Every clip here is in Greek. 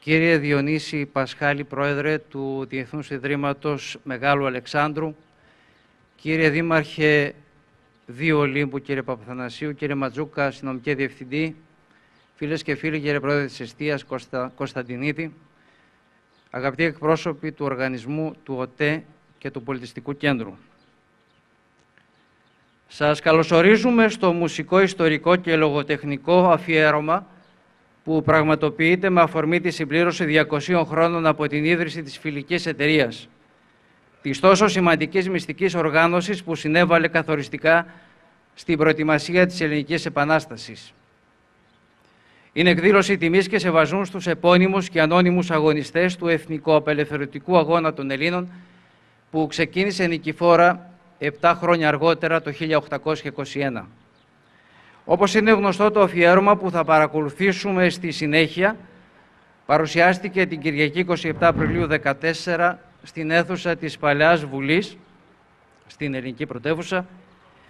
Κύριε Διονύση Πασχάλη, Πρόεδρε του Διεθνούς Ιδρύματος Μεγάλου Αλεξάνδρου, κύριε Δήμαρχε Δύο Ολύμπου, κύριε Παπαθανασίου, κύριε Ματζούκα, Συνομική Διευθυντή, φίλες και φίλοι, κύριε Πρόεδρε της Εστίας Κωνσταντινίδη, αγαπητοί εκπρόσωποι του οργανισμού του ΟΤΕ και του Πολιτιστικού Κέντρου. Σας καλωσορίζουμε στο μουσικό, ιστορικό και λογοτεχνικό αφιέρωμα που πραγματοποιείται με αφορμή τη συμπλήρωση 200 χρόνων από την ίδρυση της Φιλικής Εταιρείας, της τόσο σημαντικής μυστικής οργάνωσης που συνέβαλε καθοριστικά στην προετοιμασία της Ελληνικής Επανάστασης. Είναι εκδήλωση τιμής και σεβασμού στους επώνυμους και ανώνυμους αγωνιστές του εθνικοαπελευθερωτικού αγώνα των Ελλήνων, που ξεκίνησε νικηφόρα 7 χρόνια αργότερα, το 1821. Όπως είναι γνωστό, το αφιέρωμα που θα παρακολουθήσουμε στη συνέχεια παρουσιάστηκε την Κυριακή 27 Απριλίου 2014 στην αίθουσα της Παλαιάς Βουλής, στην Ελληνική Πρωτεύουσα,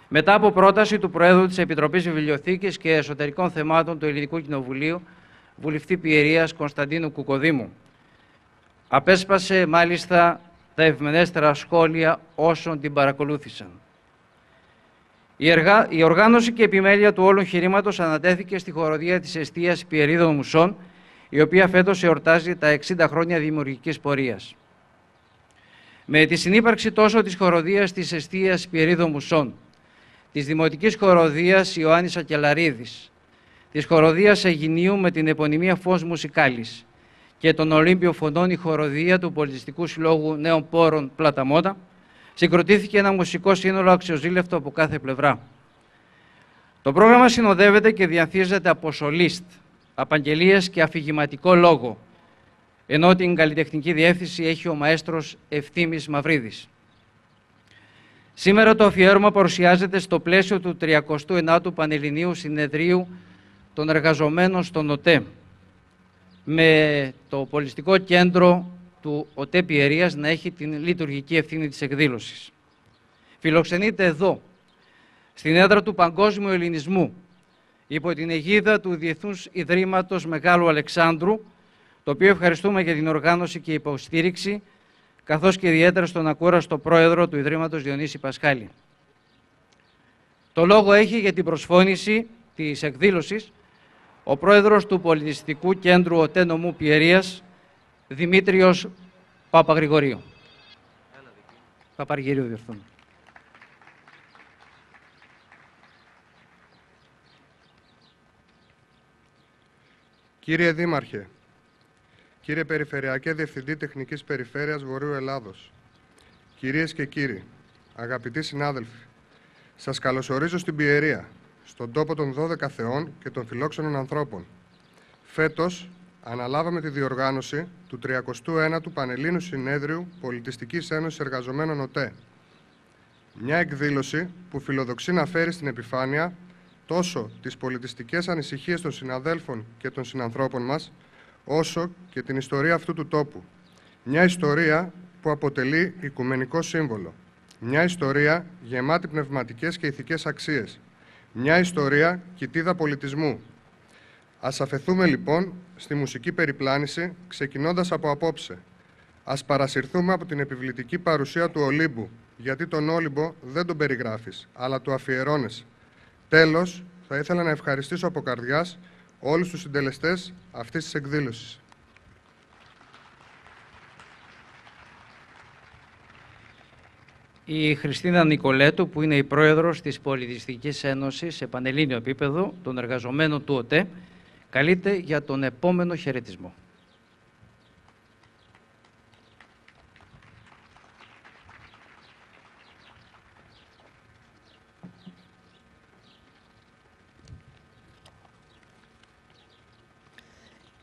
μετά από πρόταση του Προέδρου της Επιτροπής Βιβλιοθήκης και Εσωτερικών Θεμάτων του Ελληνικού Κοινοβουλίου, βουλευτή Πιερίας Κωνσταντίνου Κουκοδήμου. Απέσπασε μάλιστα τα ευμενέστερα σχόλια όσων την παρακολούθησαν. Η οργάνωση και επιμέλεια του όλου εγχειρήματος ανατέθηκε στη χοροδία της Εστίας Πιερίδων Μουσών, η οποία φέτος εορτάζει τα 60 χρόνια δημιουργικής πορείας. Με τη συνύπαρξη τόσο της χοροδίας της Εστίας Πιερίδων Μουσών, της Δημοτικής Χοροδίας Ιωάννης Ακελαρίδης, της Χοροδίας Αιγινίου με την επωνυμία Φως Μουσικάλης και των Ολύμπιων Φωνών, η χοροδία του Πολιτιστικού Συλλόγου Νέων Πόρων Πλαταμότα, συγκροτήθηκε ένα μουσικό σύνολο αξιοζήλευτο από κάθε πλευρά. Το πρόγραμμα συνοδεύεται και διαθίζεται από σολίστ, απαγγελίες και αφηγηματικό λόγο, ενώ την καλλιτεχνική διεύθυνση έχει ο μαέστρος Ευθύμης Μαυρίδης. Σήμερα το αφιέρωμα παρουσιάζεται στο πλαίσιο του 39ου Πανελληνίου Συνεδρίου των Εργαζομένων στον ΟΤΕ, με το Πολιτιστικό Κέντρο του ΟΤΕ Πιερίας να έχει την λειτουργική ευθύνη της εκδήλωσης. Φιλοξενείται εδώ, στην έδρα του Παγκόσμιου Ελληνισμού, υπό την αιγίδα του Διεθνούς Ιδρύματος Μεγάλου Αλεξάνδρου, το οποίο ευχαριστούμε για την οργάνωση και υποστήριξη, καθώς και ιδιαίτερα στον ακούραστο πρόεδρο του Ιδρύματος Διονύση Πασχάλη. Το λόγο έχει για την προσφώνηση της εκδήλωσης ο πρόεδρος του Πολιτιστικού Κέντρου ΟΤΕ Νομού Πιερίας, Δημήτριος Παπαγρηγορίου. Παπαργυρίου, διορθώνω. Κύριε Δήμαρχε, κύριε Περιφερειακέ Διευθυντή Τεχνικής Περιφέρειας Βορείου Ελλάδος, κυρίες και κύριοι, αγαπητοί συνάδελφοι, σας καλωσορίζω στην Πιερία, στον τόπο των 12 θεών και των φιλόξενων ανθρώπων. Φέτος αναλάβαμε τη διοργάνωση του 39ου Πανελλήνιου Συνέδριου Πολιτιστικής Ένωσης Εργαζομένων ΟΤΕ. Μια εκδήλωση που φιλοδοξεί να φέρει στην επιφάνεια τόσο τις πολιτιστικές ανησυχίες των συναδέλφων και των συνανθρώπων μας, όσο και την ιστορία αυτού του τόπου. Μια ιστορία που αποτελεί οικουμενικό σύμβολο. Μια ιστορία γεμάτη πνευματικές και ηθικές αξίες. Μια ιστορία κοιτίδα πολιτισμού. Ας αφεθούμε λοιπόν στη μουσική περιπλάνηση, ξεκινώντας από απόψε. Ας παρασυρθούμε από την επιβλητική παρουσία του Ολύμπου, γιατί τον Όλυμπο δεν τον περιγράφεις, αλλά του αφιερώνεσαι. Τέλος, θα ήθελα να ευχαριστήσω από καρδιάς όλους τους συντελεστές αυτής της εκδήλωσης. Η Χριστίνα Νικολέτου, που είναι η πρόεδρος της Πολιτιστικής Ένωσης σε πανελλήνιο επίπεδο των εργαζομένων του ΟΤΕ, καλείται για τον επόμενο χαιρετισμό.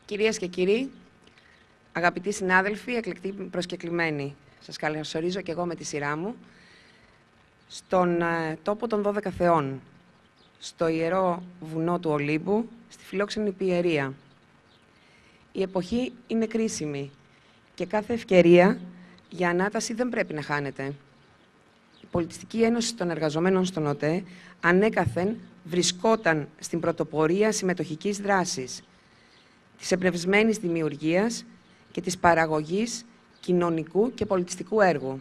Κυρίες και κύριοι, αγαπητοί συνάδελφοι, εκλεκτοί προσκεκλημένοι, σας καλωσορίζω και εγώ με τη σειρά μου στον τόπο των 12 θεών, στο ιερό βουνό του Ολύμπου, στη φιλόξενη Πιερία. Η εποχή είναι κρίσιμη και κάθε ευκαιρία για ανάταση δεν πρέπει να χάνεται. Η Πολιτιστική Ένωση των Εργαζομένων στον ΟΤΕ ανέκαθεν βρισκόταν στην πρωτοπορία συμμετοχικής δράσης. της εμπνευσμένης δημιουργίας και της παραγωγής κοινωνικού και πολιτιστικού έργου.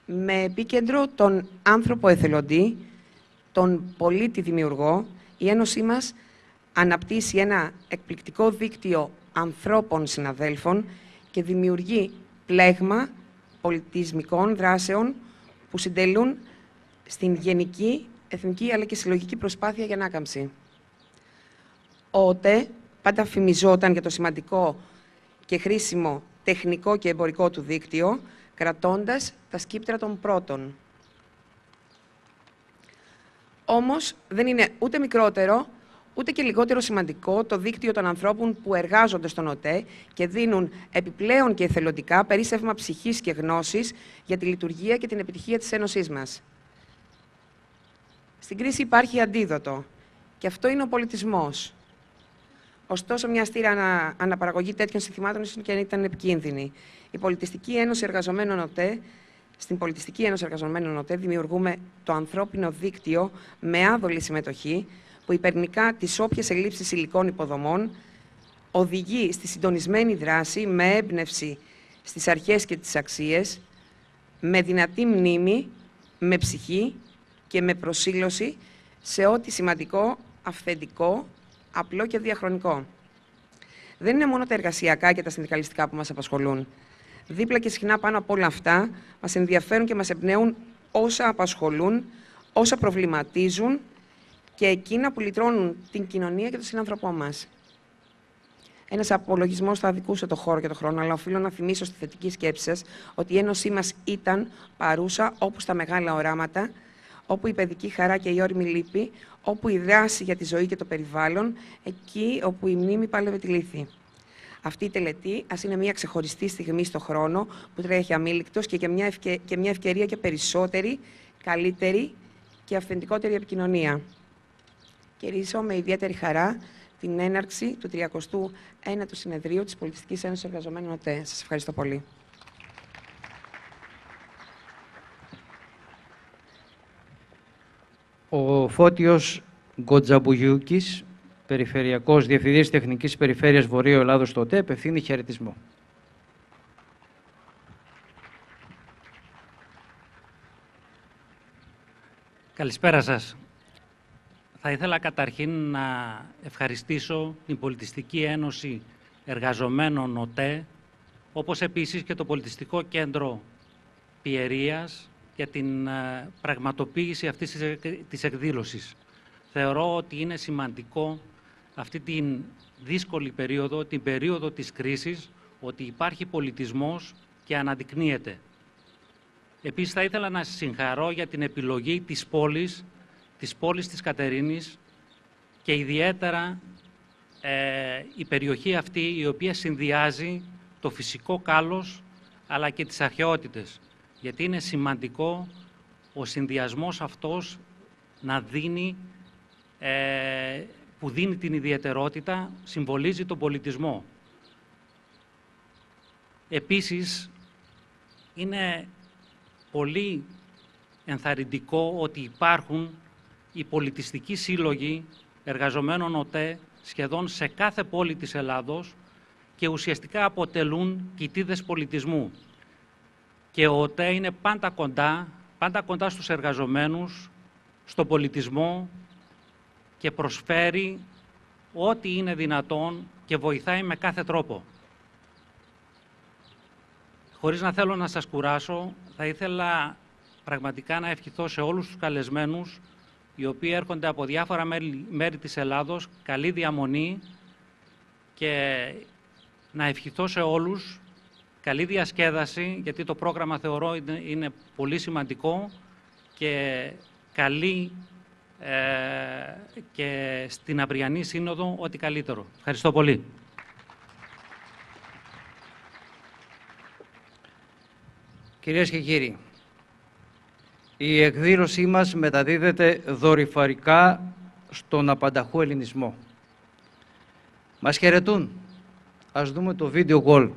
Με επίκεντρο τον άνθρωπο εθελοντή, τον πολίτη δημιουργό, η Ένωσή μας αναπτύσσει ένα εκπληκτικό δίκτυο ανθρώπων συναδέλφων και δημιουργεί πλέγμα πολιτισμικών δράσεων που συντελούν στην γενική, εθνική αλλά και συλλογική προσπάθεια για ανάκαμψη. Ο ΟΤΕ πάντα φημιζόταν για το σημαντικό και χρήσιμο τεχνικό και εμπορικό του δίκτυο, κρατώντας τα σκύπτρα των πρώτων. Όμως δεν είναι ούτε μικρότερο, ούτε και λιγότερο σημαντικό το δίκτυο των ανθρώπων που εργάζονται στον ΟΤΕ και δίνουν επιπλέον και εθελοντικά περίσσευμα ψυχής και γνώσης για τη λειτουργία και την επιτυχία της Ένωσής μας. Στην κρίση υπάρχει αντίδοτο και αυτό είναι ο πολιτισμός. Ωστόσο, μια αστήρια αναπαραγωγή τέτοιων συνθημάτων ίσως και ήταν επικίνδυνη. Στην Πολιτιστική Ένωση Εργαζομένων ΟΤΕ δημιουργούμε το ανθρώπινο δίκτυο με άδολη συμμετοχή που υπερνικά τις όποιες ελλείψεις υλικών υποδομών, οδηγεί στη συντονισμένη δράση με έμπνευση στις αρχές και τις αξίες, με δυνατή μνήμη, με ψυχή και με προσήλωση σε ό,τι σημαντικό, αυθεντικό, απλό και διαχρονικό. Δεν είναι μόνο τα εργασιακά και τα συνδικαλιστικά που μας απασχολούν. Δίπλα και συχνά πάνω από όλα αυτά, μας ενδιαφέρουν και μας εμπνέουν όσα απασχολούν, όσα προβληματίζουν και εκείνα που λυτρώνουν την κοινωνία και τον συνάνθρωπό μας. Ένας απολογισμός θα αδικούσε το χώρο και το χρόνο, αλλά οφείλω να θυμίσω στη θετική σκέψη σας ότι η Ένωσή μας ήταν παρούσα όπου στα μεγάλα οράματα, όπου η παιδική χαρά και η όριμη λύπη, όπου η δράση για τη ζωή και το περιβάλλον, εκεί όπου η μνήμη πάλευε τη λύθη. Αυτή η τελετή, ας είναι μια ξεχωριστή στιγμή στο χρόνο που τρέχει αμήλικτος και μια ευκαιρία για περισσότερη, καλύτερη και αυθεντικότερη επικοινωνία. Κυρίσω με ιδιαίτερη χαρά την έναρξη του 39ου συνεδρίου της Πολιτιστικής Ένωσης Εργαζομένων ΟΤΕ. Σας ευχαριστώ πολύ. Ο Φώτιος Γκοτζαμπουγιούκης, Περιφερειακός Διευθυντής Τεχνικής Περιφέρειας Βορείου Ελλάδος στο ΟΤΕ, απευθύνει χαιρετισμό. Καλησπέρα σας. Θα ήθελα καταρχήν να ευχαριστήσω την Πολιτιστική Ένωση Εργαζομένων ΟΤΕ, όπως επίσης και το Πολιτιστικό Κέντρο Πιερίας για την πραγματοποίηση αυτής της εκδήλωσης. Θεωρώ ότι είναι σημαντικό αυτή την δύσκολη περίοδο, την περίοδο της κρίσης, ότι υπάρχει πολιτισμός και αναδεικνύεται. Επίσης θα ήθελα να σας συγχαρώ για την επιλογή της πόλης της Κατερίνης και ιδιαίτερα η περιοχή αυτή η οποία συνδυάζει το φυσικό κάλος αλλά και τις αρχαιότητες. Γιατί είναι σημαντικό ο συνδυασμός αυτός να δίνει, που δίνει την ιδιαιτερότητα, συμβολίζει τον πολιτισμό. Επίσης, είναι πολύ ενθαρρυντικό ότι υπάρχουν οι πολιτιστικοί σύλλογοι εργαζομένων ΟΤΕ σχεδόν σε κάθε πόλη της Ελλάδος και ουσιαστικά αποτελούν κοιτίδες πολιτισμού. Και ο ΟΤΕ είναι πάντα κοντά στους εργαζομένους, στον πολιτισμό και προσφέρει ό,τι είναι δυνατόν και βοηθάει με κάθε τρόπο. Χωρίς να θέλω να σας κουράσω, θα ήθελα πραγματικά να ευχηθώ σε όλους τους καλεσμένους οι οποίοι έρχονται από διάφορα μέρη της Ελλάδος, καλή διαμονή και να ευχηθώ σε όλους καλή διασκέδαση, γιατί το πρόγραμμα θεωρώ είναι πολύ σημαντικό και καλή και στην αυριανή σύνοδο ό,τι καλύτερο. Ευχαριστώ πολύ. Κυρίες και κύριοι, η εκδήλωσή μας μεταδίδεται δορυφορικά στον απανταχού ελληνισμό. Μας χαιρετούν. Ας δούμε το βίντεο call.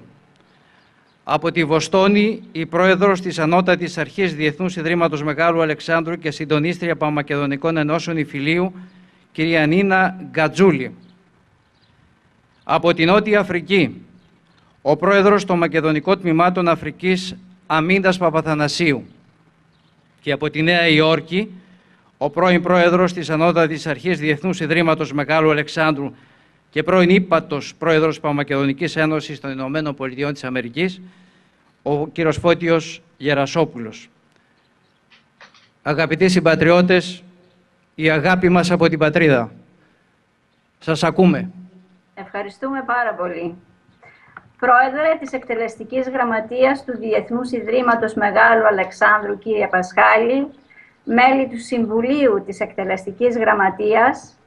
Από τη Βοστόνη, η πρόεδρος της Ανώτατης Αρχής Διεθνούς Ιδρύματος Μεγάλου Αλεξάνδρου και συντονίστρια Παμακεδονικών Ενώσεων Ιφιλίου, κυρία Νίνα Γκατζούλη. Από την Νότια Αφρική, ο πρόεδρος των Μακεδονικών Τμήματων Αφρικής Αμίντας Παπαθανασίου. Και από τη Νέα Υόρκη, ο πρώην πρόεδρος της Ανώτατης Αρχής Διεθνούς Ιδρύματος Μεγάλου Αλεξάνδρου και πρώην ύπατος πρόεδρος Παμακεδονικής Ένωσης των Ηνωμένων Πολιτειών της Αμερικής, ο κύριος Φώτιος Γερασόπουλος. Αγαπητοί συμπατριώτες, η αγάπη μας από την πατρίδα. Σας ακούμε. Ευχαριστούμε πάρα πολύ. Πρόεδρε της Εκτελεστικής Γραμματείας του Διεθνούς Ιδρύματος Μεγάλου Αλεξάνδρου, κύριε Πασχάλη, μέλη του Συμβουλίου της Εκτελεστικής Γραμματείας,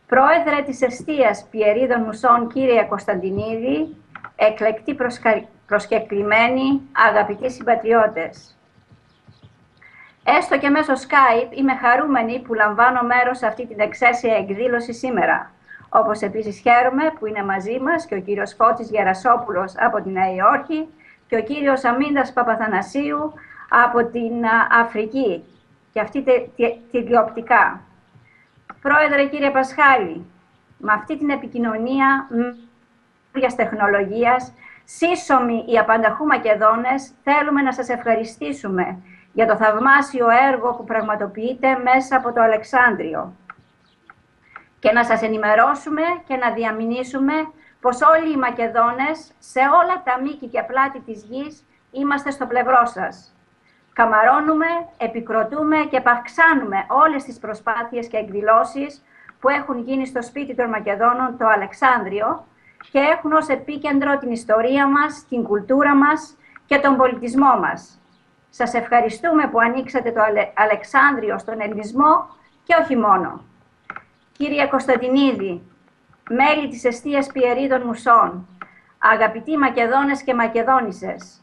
Πρόεδρε της Εστίας Πιερίδων Μουσών, κύριε Κωνσταντινίδη, εκλεκτοί προσκεκλημένοι, αγαπητοί συμπατριώτες. Έστω και μέσω Skype είμαι χαρούμενη που λαμβάνω μέρος σε αυτή την εξαίσια εκδήλωση σήμερα. Όπως επίσης χαίρομαι που είναι μαζί μας και ο κύριος Φώτης Γερασόπουλος από την Νέα Υόρκη και ο κύριος Αμίντας Παπαθανασίου από την Αφρική και αυτή τηλεοπτικά. Πρόεδρε κύριε Πασχάλη, με αυτή την επικοινωνία μιας τεχνολογίας, σύσσωμοι οι απανταχού Μακεδόνες, θέλουμε να σας ευχαριστήσουμε για το θαυμάσιο έργο που πραγματοποιείτε μέσα από το Αλεξάνδριο και να σας ενημερώσουμε και να διαμηνήσουμε πως όλοι οι Μακεδόνες σε όλα τα μήκη και πλάτη της γης είμαστε στο πλευρό σας. Καμαρώνουμε, επικροτούμε και επαυξάνουμε όλες τις προσπάθειες και εκδηλώσεις που έχουν γίνει στο σπίτι των Μακεδόνων, το Αλεξάνδριο, και έχουν ως επίκεντρο την ιστορία μας, την κουλτούρα μας και τον πολιτισμό μας. Σας ευχαριστούμε που ανοίξατε το Αλεξάνδριο στον ελληνισμό και όχι μόνο. Κύριε Κωνσταντινίδη, μέλη της Εστίας Πιερίδων Μουσών, αγαπητοί Μακεδόνες και Μακεδόνισσες,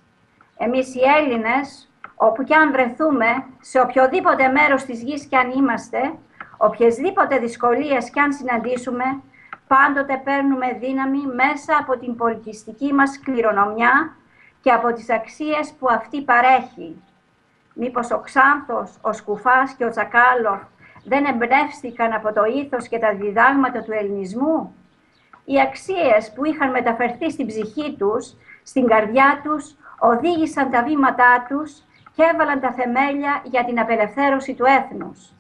εμείς οι Έλληνες, όπου κι αν βρεθούμε, σε οποιοδήποτε μέρος της γης κι αν είμαστε, οποιασδήποτε δυσκολίες κι αν συναντήσουμε, πάντοτε παίρνουμε δύναμη μέσα από την πολιτιστική μας κληρονομιά και από τις αξίες που αυτή παρέχει. Μήπως ο Ξάνθος, ο Σκουφάς και ο Τσακάλοφ δεν εμπνεύστηκαν από το ήθος και τα διδάγματα του ελληνισμού? Οι αξίες που είχαν μεταφερθεί στην ψυχή τους, στην καρδιά τους, οδήγησαν τα βήματά τους και έβαλαν τα θεμέλια για την απελευθέρωση του έθνους.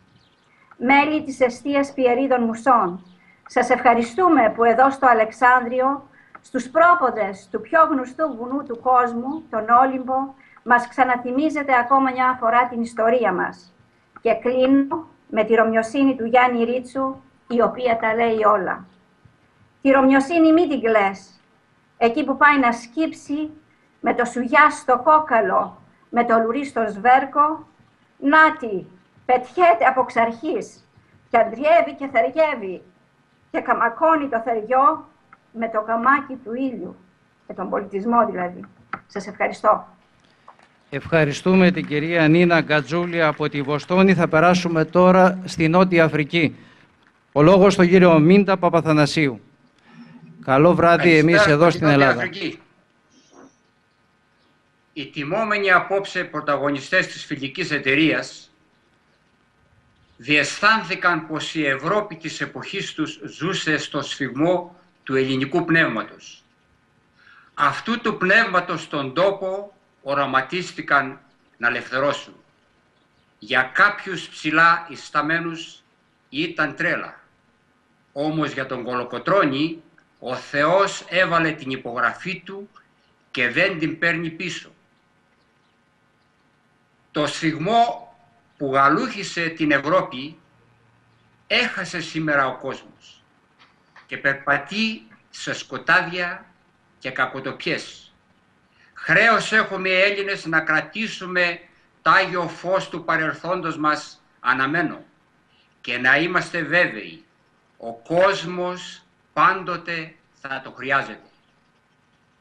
Μέλη της Εστίας Πιερίδων Μουσών, σας ευχαριστούμε που εδώ στο Αλεξάνδριο, στους πρόποδες του πιο γνωστού βουνού του κόσμου, τον Όλυμπο, μας ξαναθυμίζετε ακόμα μια φορά την ιστορία μας. Και κλείνω με τη ρωμιοσύνη του Γιάννη Ρίτσου, η οποία τα λέει όλα. Τη ρωμιοσύνη μην την κλαις. Εκεί που πάει να σκύψει, με το σουγιά στο κόκαλο, με το λουρί στο σβέρκο, νάτι, πετιέται από ξαρχής και αντριεύει και θεριεύει και καμακώνει το θεριό με το καμάκι του ήλιου, με τον πολιτισμό δηλαδή. Σας ευχαριστώ. Ευχαριστούμε την κυρία Νίνα Γκατζούλη από τη Βοστόνη. Θα περάσουμε τώρα στη Νότια Αφρική. Ο λόγος στον κύριο Μίντα Παπαθανασίου. Καλό βράδυ εμείς εδώ στην Ελλάδα. Αφρική. Οι τιμόμενοι απόψε πρωταγωνιστές της φιλικής εταιρείας διαισθάνθηκαν πως η Ευρώπη της εποχής τους ζούσε στο σφιγμό του ελληνικού πνεύματος. Αυτού του πνεύματος στον τόπο οραματίστηκαν να ελευθερώσουν. Για κάποιους ψηλά ισταμένους ήταν τρέλα. Όμως για τον Κολοκοτρώνη ο Θεός έβαλε την υπογραφή του και δεν την παίρνει πίσω. Το σφιγμό που γαλούχησε την Ευρώπη έχασε σήμερα ο κόσμος και περπατεί σε σκοτάδια και κακοτοπιές. Χρέος έχουμε οι Έλληνες να κρατήσουμε το Άγιο Φως του παρελθόντος μας αναμένο και να είμαστε βέβαιοι, ο κόσμος πάντοτε θα το χρειάζεται.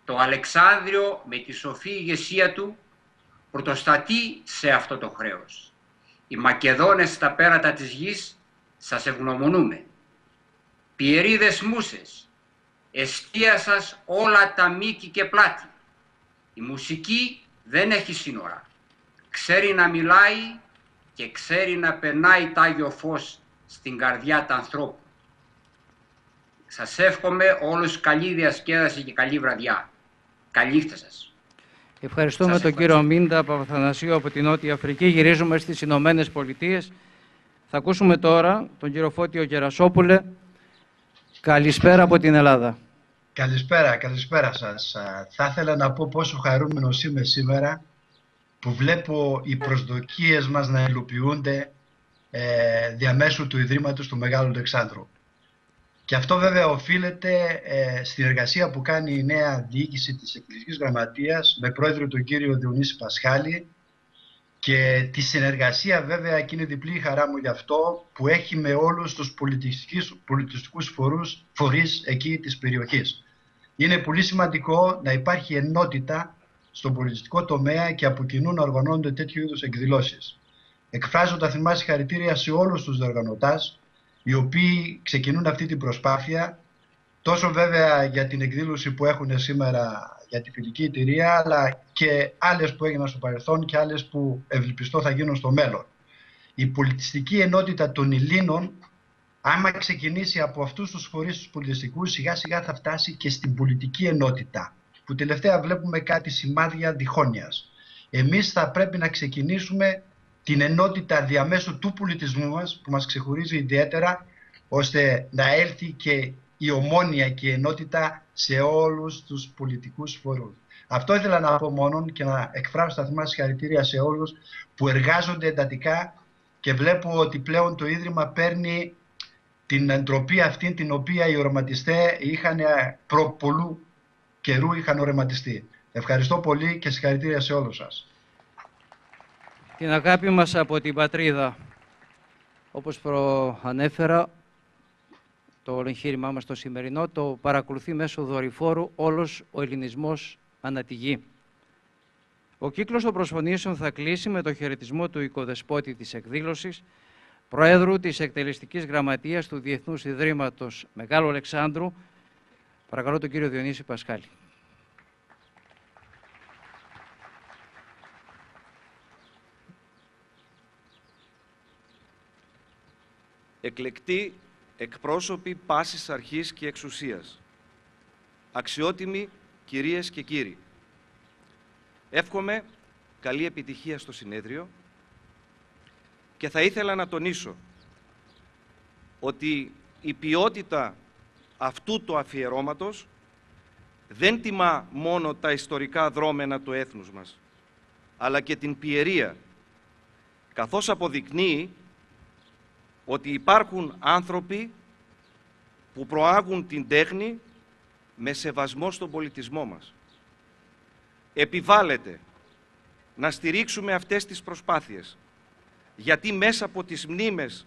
Το Αλεξάνδριο με τη σοφή ηγεσία του πρωτοστατεί σε αυτό το χρέος. Οι Μακεδόνες στα πέρατα της γης σας ευγνωμονούμε. Πιερίδες Μούσες, εστία σας όλα τα μήκη και πλάτη. Η μουσική δεν έχει σύνορα. Ξέρει να μιλάει και ξέρει να περνάει τ' Άγιο Φως στην καρδιά του ανθρώπου. Σας εύχομαι όλους καλή διασκέδαση και καλή βραδιά. Καλή νύχτα σας. Ευχαριστούμε τον κύριο Μίντα Παπαθανασίου από την Νότια Αφρική. Γυρίζουμε στις Ηνωμένες Πολιτείες. Θα ακούσουμε τώρα τον κύριο Φώτιο Γερασόπουλε. Καλησπέρα από την Ελλάδα. Καλησπέρα σας. Θα ήθελα να πω πόσο χαρούμενος είμαι σήμερα που βλέπω οι προσδοκίες μας να υλοποιούνται διαμέσου του Ιδρύματος του Μεγάλου Αλεξάνδρου. Και αυτό βέβαια οφείλεται στην εργασία που κάνει η νέα διοίκηση της Εκκλησικής Γραμματείας με πρόεδρο τον κύριο Διονύση Πασχάλη και τη συνεργασία βέβαια, και είναι διπλή η χαρά μου γι' αυτό, που έχει με όλους τους πολιτιστικούς φορείς εκεί της περιοχής. Είναι πολύ σημαντικό να υπάρχει ενότητα στον πολιτιστικό τομέα και από κοινού να οργανώνονται τέτοιου είδους εκδηλώσεις. Εκφράζω τα θερμά συγχαρητήρια σε όλους τους διοργανωτές, οι οποίοι ξεκινούν αυτή την προσπάθεια, τόσο βέβαια για την εκδήλωση που έχουν σήμερα για τη φιλική εταιρεία, αλλά και άλλες που έγιναν στο παρελθόν και άλλες που ευελπιστώ θα γίνουν στο μέλλον. Η πολιτιστική ενότητα των Ελλήνων, άμα ξεκινήσει από αυτούς τους φορείς τους πολιτιστικούς, σιγά σιγά θα φτάσει και στην πολιτική ενότητα, που τελευταία βλέπουμε κάτι σημάδια διχόνοιας. Εμείς θα πρέπει να ξεκινήσουμε την ενότητα διαμέσου του πολιτισμού μας, που μας ξεχωρίζει ιδιαίτερα, ώστε να έλθει και η ομόνοια και η ενότητα σε όλους τους πολιτικούς φορούς. Αυτό ήθελα να πω μόνον και να εκφράσω τα θερμά συγχαρητήρια σε όλους που εργάζονται εντατικά, και βλέπω ότι πλέον το Ίδρυμα παίρνει την εντροπή αυτή την οποία οι οραματιστές είχαν προ πολλού καιρού είχαν οραματιστεί. Ευχαριστώ πολύ και συγχαρητήρια σε όλους σας. Την αγάπη μας από την πατρίδα, όπως προανέφερα, το εγχείρημά μας το σημερινό το παρακολουθεί μέσω δορυφόρου όλος ο ελληνισμός ανά τη γη. Ο κύκλος των προσφωνήσεων θα κλείσει με το χαιρετισμό του οικοδεσπότη της εκδήλωσης, Προέδρου της Εκτελεστικής Γραμματείας του Διεθνούς Ιδρύματος Μεγάλου Αλεξάνδρου. Παρακαλώ τον κύριο Διονύση Πασχάλη. Εκλεκτοί εκπρόσωποι πάσης αρχής και εξουσίας, αξιότιμοι κυρίες και κύριοι, εύχομαι καλή επιτυχία στο συνέδριο και θα ήθελα να τονίσω ότι η ποιότητα αυτού του αφιερώματος δεν τιμά μόνο τα ιστορικά δρόμενα του έθνους μας, αλλά και την πιερία, καθώς αποδεικνύει ότι υπάρχουν άνθρωποι που προάγουν την τέχνη με σεβασμό στον πολιτισμό μας. Επιβάλλεται να στηρίξουμε αυτές τις προσπάθειες, γιατί μέσα από τις μνήμες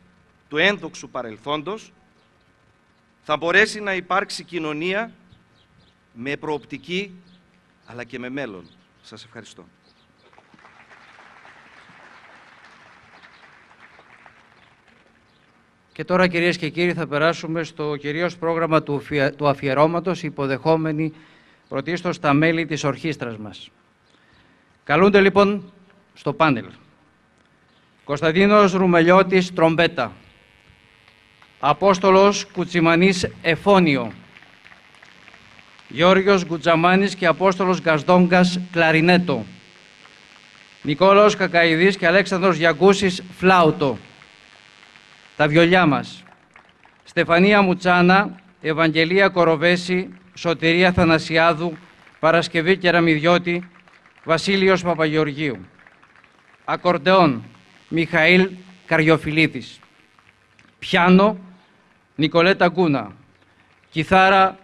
του ένδοξου παρελθόντος θα μπορέσει να υπάρξει κοινωνία με προοπτική αλλά και με μέλλον. Σας ευχαριστώ. Και τώρα, κυρίες και κύριοι, θα περάσουμε στο κυρίως πρόγραμμα του αφιερώματος, υποδεχόμενοι πρωτίστως τα μέλη της ορχήστρας μας. Καλούνται λοιπόν στο πάνελ Κωνσταντίνος Ρουμελιώτης, τρομπέτα, Απόστολος Κουτσιμανής, εφώνιο, Γιώργος Γκουτζαμάνης και Απόστολος Γκασδόγκας, κλαρινέτο, Νικόλαος Κακαηδής και Αλέξανδρος Γιαγκούσης, φλάουτο. Τα βιολιά μας: Στεφανία Μουτσάνα, Ευαγγελία Κοροβέση, Σωτηρία Θανασιάδου, Παρασκευή Κεραμιδιώτη, Βασίλειος Παπαγεωργίου. Ακορντεόν: Μιχαήλ Καριοφιλίτης. Πιάνο: Νικολέτα Γκούνα. Κιθάρα: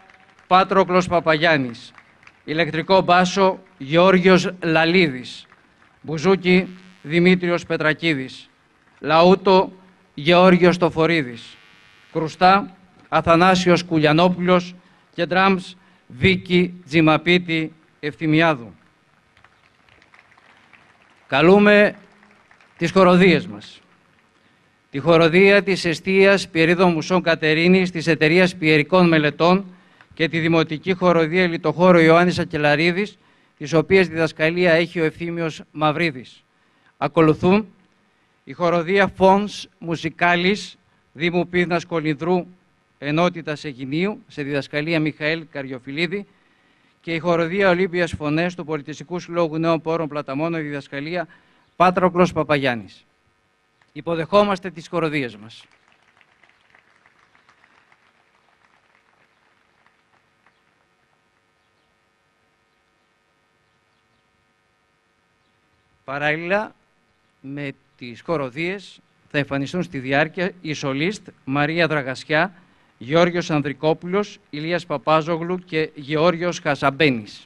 Πάτροκλος Παπαγιάννης. Ηλεκτρικό μπάσο: Γεώργιος Λαλίδης. Μπουζούκι: Δημήτριος Πετρακίδης. Λαούτο: Γεώργιος Τοφορίδης. Κρουστά: Αθανάσιος Κουλιανόπουλος και ντραμς Βίκη Τζιμαπίτη Ευθυμιάδου. Καλούμε τις χοροδίες μας. Τη χοροδία της Εστίας Πιερίδων Μουσών Κατερίνης της Εταιρείας Πιερικών Μελετών και τη Δημοτική Χοροδία Λιτοχώρο Ιωάννης Ακελαρίδης, τις οποίες διδασκαλία έχει ο Ευθύμιος Μαυρίδης. Ακολουθούν η χοροδία Φόνς Μουσικάλης Δήμου Πίδνας Κολυνδρού Ενότητας Αιγινίου σε διδασκαλία Μιχαήλ Καριοφιλίδη και η χοροδία Ολύμπιας Φωνές του Πολιτιστικού Συλλόγου Νέων Πόρων Πλαταμώνων διδασκαλία Πάτροκλος Παπαγιάννης. Υποδεχόμαστε τις χοροδίες μας. Παράλληλα με τις χοροδίες θα εμφανιστούν στη διάρκεια οι σολίστ Μαρία Δραγασιά, Γιώργος Ανδρικόπουλος, Ηλίας Παπάζογλου και Γεώργιος Χασαμπένης.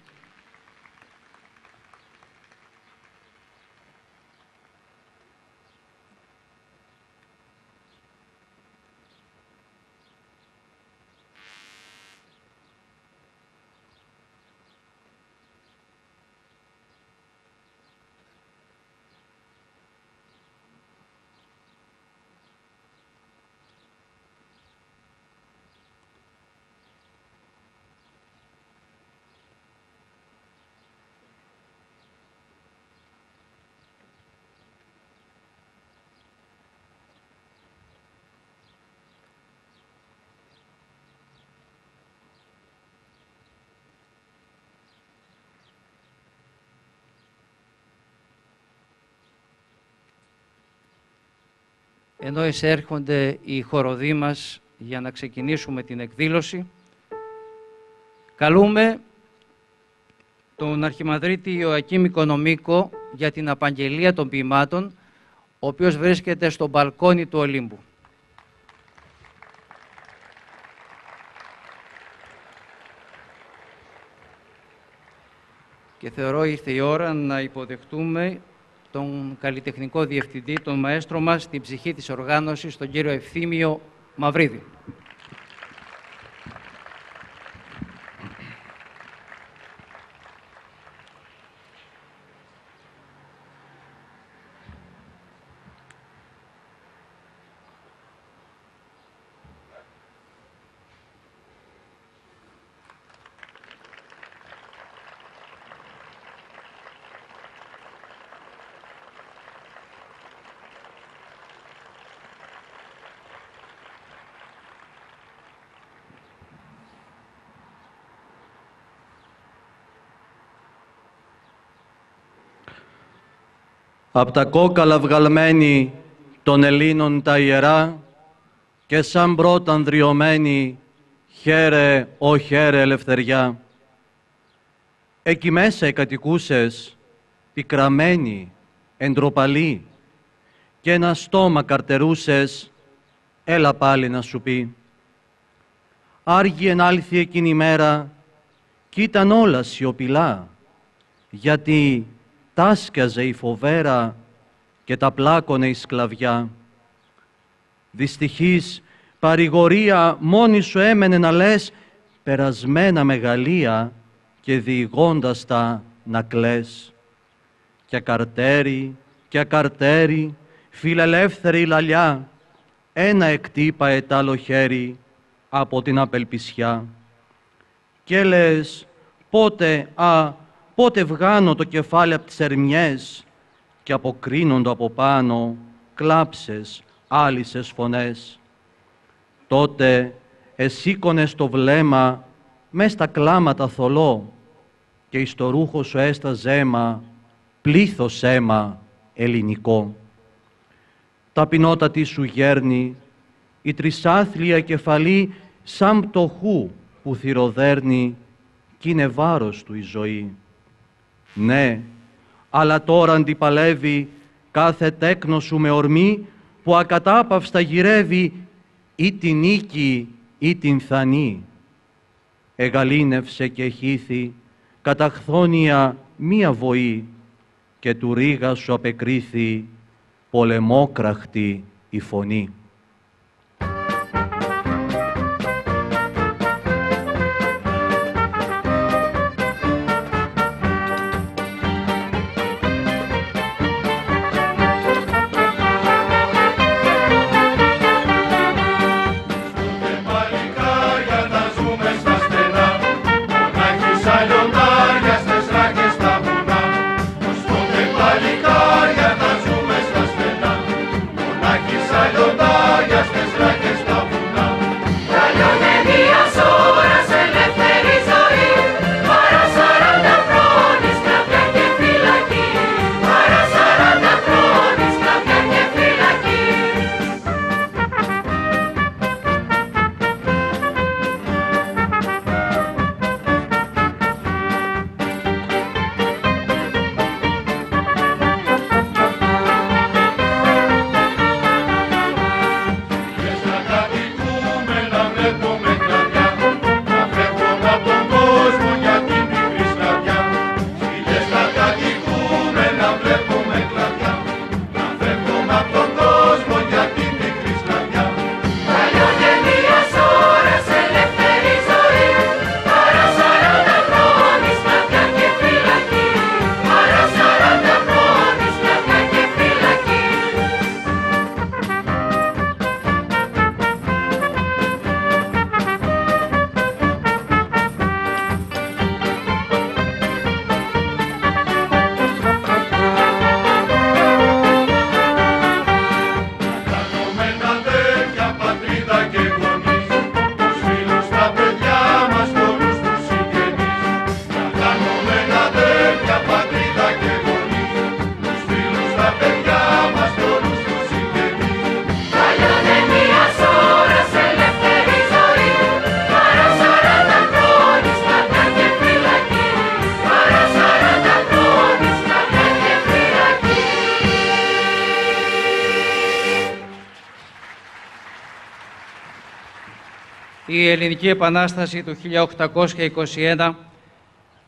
Ενώ εισέρχονται οι χοροδοί μας για να ξεκινήσουμε την εκδήλωση, καλούμε τον Αρχιμανδρίτη Ιωακήμ Οικονομίκο για την απαγγελία των ποιημάτων, ο οποίος βρίσκεται στο μπαλκόνι του Ολύμπου. Και θεωρώ ήρθε η ώρα να υποδεχτούμε τον καλλιτεχνικό διευθυντή, τον μαέστρο μας, στην ψυχή της οργάνωσης, τον κύριο Ευθύμιο Μαυρίδη. Απ' τα κόκαλα βγαλμένη των Ελλήνων τα ιερά και σαν πρώτα ανδριωμένη χαίρε, ο χαίρε ελευθεριά. Εκεί μέσα εκατοικούσες, πικραμένη, εντροπαλή και ένα στόμα καρτερούσες, έλα πάλι να σου πει. Άργη ενάλθη εκείνη η μέρα κι ήταν όλα σιωπηλά, γιατί τάσκιαζε η φοβέρα και τα πλάκωνε η σκλαβιά. Δυστυχής παρηγορία μόνη σου έμενε να λες περασμένα μεγαλεία και διηγώντας τα να κλαις. Και ακαρτέρι, φιλελεύθερη λαλιά, ένα εκτύπαε τ' άλλο χέρι από την απελπισιά. Και λες πότε βγάνω το κεφάλι από τις ερμιές και αποκρίνοντο από πάνω κλάψες, άλυσες φωνές. Τότε εσήκωνες το βλέμμα μες στα κλάματα θολό και εις το ρούχο σου έσταζε αίμα, πλήθος αίμα ελληνικό. Ταπεινότατη σου γέρνει η τρισάθλια κεφαλή σαν πτωχού που θυροδέρνει κι είναι βάρος του η ζωή. Ναι, αλλά τώρα αντιπαλεύει κάθε τέκνο σου με ορμή που ακατάπαυστα γυρεύει ή την νίκη ή την θανή. Εγαλήνευσε και χύθη κατά χθόνια μία βοή και του ρίγα σου απεκρίθη πολεμόκραχτη η φωνή. Παλικάρια θα ζούμε στα στενά, μονάχοι σαν λιοντάρια. η Ελληνική Επανάσταση του 1821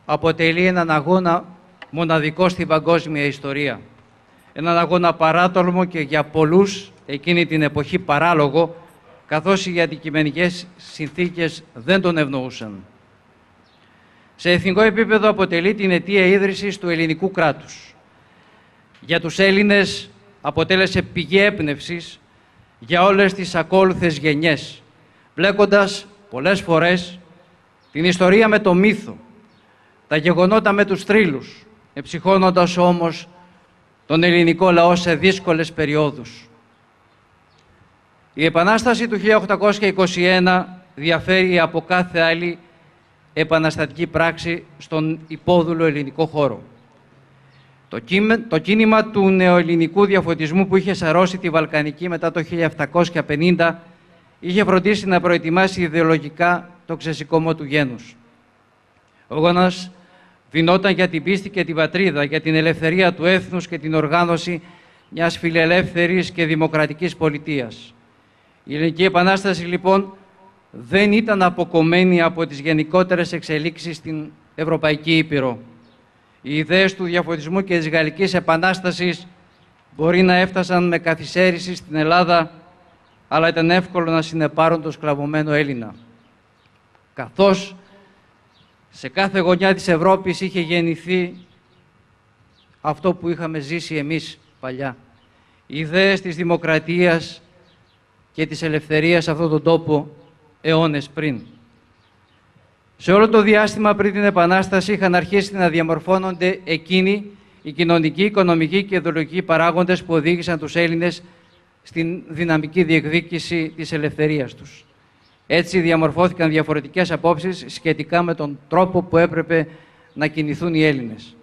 αποτελεί έναν αγώνα μοναδικό στην παγκόσμια ιστορία. Έναν αγώνα παράτολμο και για πολλούς εκείνη την εποχή παράλογο, καθώς οι αντικειμενικές συνθήκες δεν τον ευνοούσαν. Σε εθνικό επίπεδο αποτελεί την αιτία ίδρυσης του ελληνικού κράτους. Για τους Έλληνες αποτέλεσε πηγή έμπνευσης για όλες τις ακόλουθες γενιές, μπλέκοντας πολλές φορές την ιστορία με το μύθο, τα γεγονότα με τους θρύλους, εψυχώνοντας όμως τον ελληνικό λαό σε δύσκολες περιόδους. Η Επανάσταση του 1821 διαφέρει από κάθε άλλη επαναστατική πράξη στον υπόδουλο ελληνικό χώρο. Το κίνημα του νεοελληνικού διαφωτισμού που είχε σαρώσει τη Βαλκανική μετά το 1750 είχε φροντίσει να προετοιμάσει ιδεολογικά το ξεσηκώμα του γένους. Ο αγώνας δινόταν για την πίστη και την πατρίδα, για την ελευθερία του έθνους και την οργάνωση μιας φιλελεύθερης και δημοκρατικής πολιτείας. Η Ελληνική Επανάσταση, λοιπόν, δεν ήταν αποκομμένη από τις γενικότερες εξελίξεις στην Ευρωπαϊκή Ήπειρο. Οι ιδέες του διαφωτισμού και της Γαλλικής Επανάστασης μπορεί να έφτασαν με καθυστέρηση στην Ελλάδα, αλλά ήταν εύκολο να συνεπάρουν το σκλαβωμένο Έλληνα. Καθώς σε κάθε γωνιά της Ευρώπης είχε γεννηθεί αυτό που είχαμε ζήσει εμείς παλιά. Οι ιδέες της δημοκρατίας και της ελευθερίας σε αυτόν τον τόπο αιώνες πριν. Σε όλο το διάστημα πριν την Επανάσταση είχαν αρχίσει να διαμορφώνονται εκείνοι οι κοινωνικοί, οικονομικοί και ιδεολογικοί παράγοντες που οδήγησαν τους Έλληνες στην δυναμική διεκδίκηση της ελευθερίας τους. Έτσι διαμορφώθηκαν διαφορετικές απόψεις σχετικά με τον τρόπο που έπρεπε να κινηθούν οι Έλληνες.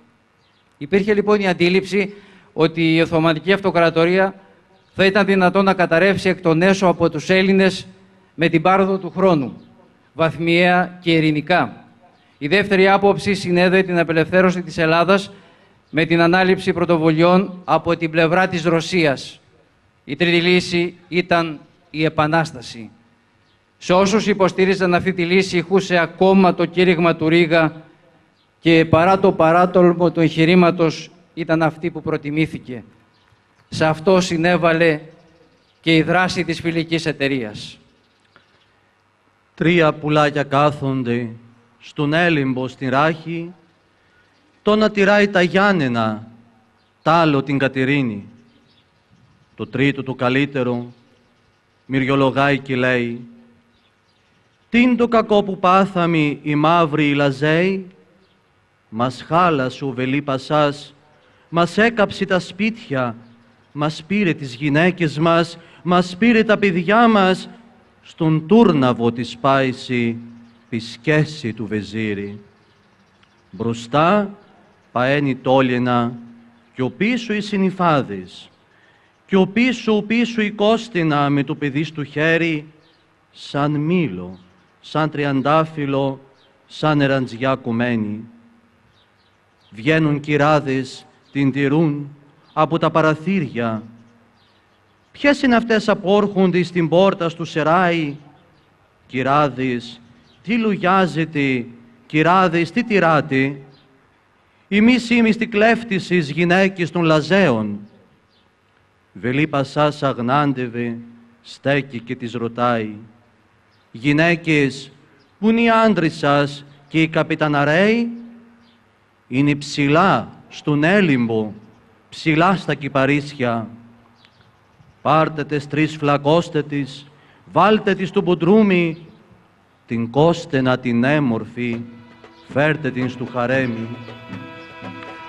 Υπήρχε λοιπόν η αντίληψη ότι η Οθωμανική Αυτοκρατορία θα ήταν δυνατόν να καταρρεύσει εκ των έσω από τους Έλληνες με την πάροδο του χρόνου, βαθμιαία και ειρηνικά. Η δεύτερη άποψη συνέδεε την απελευθέρωση της Ελλάδας με την ανάληψη πρωτοβουλειών από την πλευρά της Ρωσίας. Η τρίτη λύση ήταν η Επανάσταση. Σε όσους υποστήριζαν αυτή τη λύση ηχούσε ακόμα το κήρυγμα του Ρήγα και παρά το παράτολμο του εγχειρήματος ήταν αυτή που προτιμήθηκε. Σε αυτό συνέβαλε και η δράση της φιλικής εταιρείας. 3 πουλάκια κάθονται στον έλιμπο στην ράχη, το να τυράει τα Γιάννενα, τ' άλλο την Κατερίνη. Το τρίτο το καλύτερο μυριολογάει και λέει: «Τι είναι το κακό που πάθαμε οι μαύροι οι λαζέοι, μας χάλασε ο Βελίπασας, μας έκαψε τα σπίτια, μας πήρε τις γυναίκες μας πήρε τα παιδιά μας, στον τούρναβο της πάηση πισκέσει του βεζίρι. Μπροστά παένει τόλιενα και ο πίσω οι συνυφάδες και ο πίσω η Κώστινα με το παιδί στο χέρι σαν μήλο, σαν τριαντάφυλλο, σαν εραντζιά κομμένη. Βγαίνουν κυράδες, την τηρούν από τα παραθύρια. Ποιες είναι αυτές απόρχονται στην πόρτα του σεράι? Κυράδες, τι λουγιάζετε, κυράδες, τι τυράτε? Εμείς είμαστε κλέφτισες γυναίκες των λαζέων. Βελίπασας αγνάντευε, στέκει και τις ρωτάει: «Γυναίκες, που είναι οι άντρες σας και οι καπιταναρέοι?» «Είναι ψηλά στον έλιμπο, ψηλά στα κυπαρίσια. Πάρτε τες 3 φλακώστε τις, βάλτε τις στο ποντρούμι, την Κώστενα την έμορφη, φέρτε την στο χαρέμι».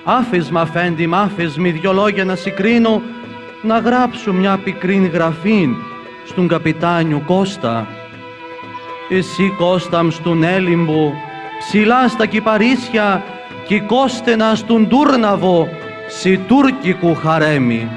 «Άφες μ' αφέντη, μ' άφες μη 2 λόγια να συγκρίνω, να γράψω μια πικρήν γραφήν στον καπιτάνιο Κώστα. Εσύ Κώστα μ' στον έλιμπο, ψηλά στα κυπαρίσια και Κώστενα στον τούρναβο, σε τουρκικού χαρέμι».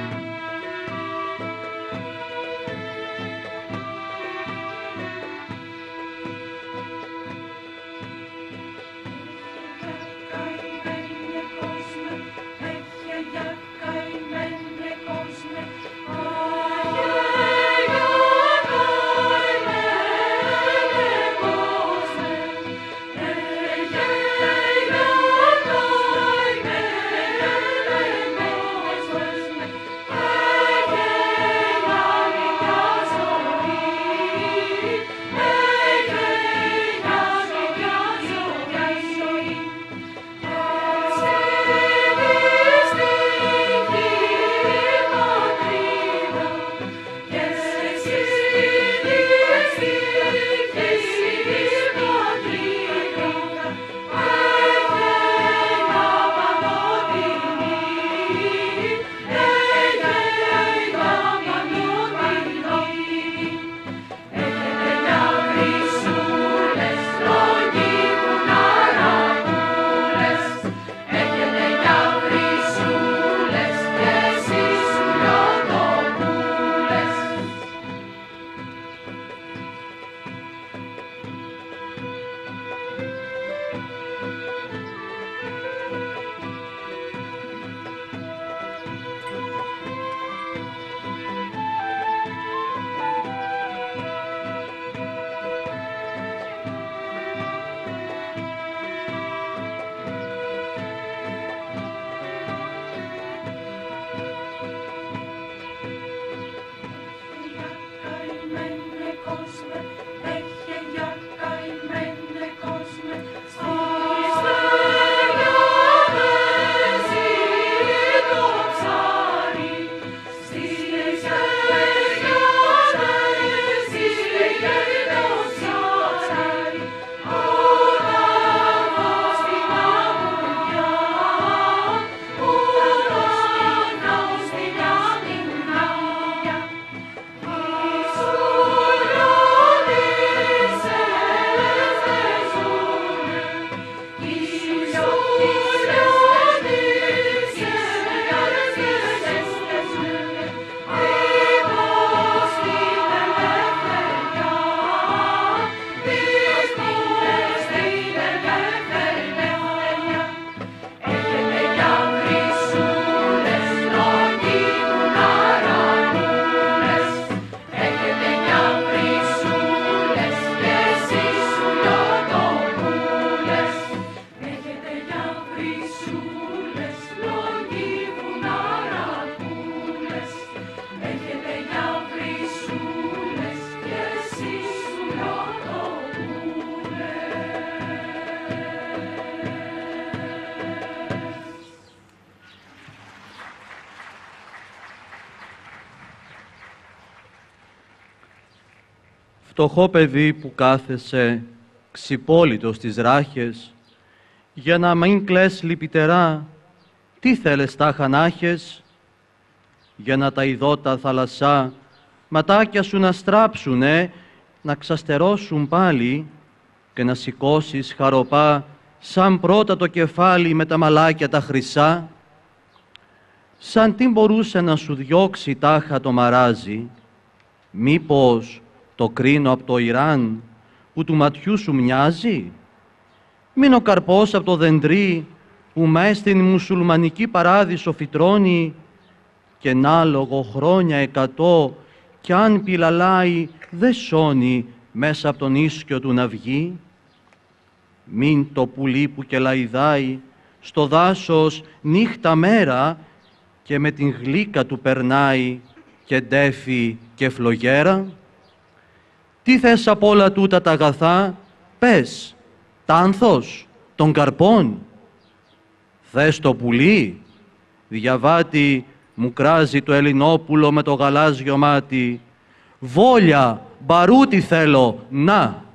φτωχό παιδί που κάθεσαι ξυπόλυτο στις ράχες, για να μην κλαις λυπητερά, τι θέλες τάχα να έχεις, για να τα ειδώτα θαλασσά ματάκια σου να στράψουνε, να ξαστερώσουν πάλι και να σηκώσεις χαροπά σαν πρώτα το κεφάλι με τα μαλάκια τα χρυσά. Σαν τι μπορούσε να σου διώξει τάχα το μαράζι, μήπως το κρίνο από το Ιράν που του ματιού σου μοιάζει, μην ο καρπός από το δεντρί που μες στην μουσουλμανική παράδεισο φυτρώνει και νάλογο χρόνια 100 κι αν πιλαλάει δε σώνει μέσα από τον ίσκιο του να βγει. Μην το πουλί που κελαϊδάει στο δάσος νύχτα μέρα και με την γλύκα του περνάει και ντέφι και φλογέρα. Τι θες από όλα τούτα τα αγαθά, πες, τάνθος των καρπών. Θες το πουλί, διαβάτη, μου κράζει το Ελληνόπουλο με το γαλάζιο μάτι. Βόλια, μπαρούτι θέλω, να.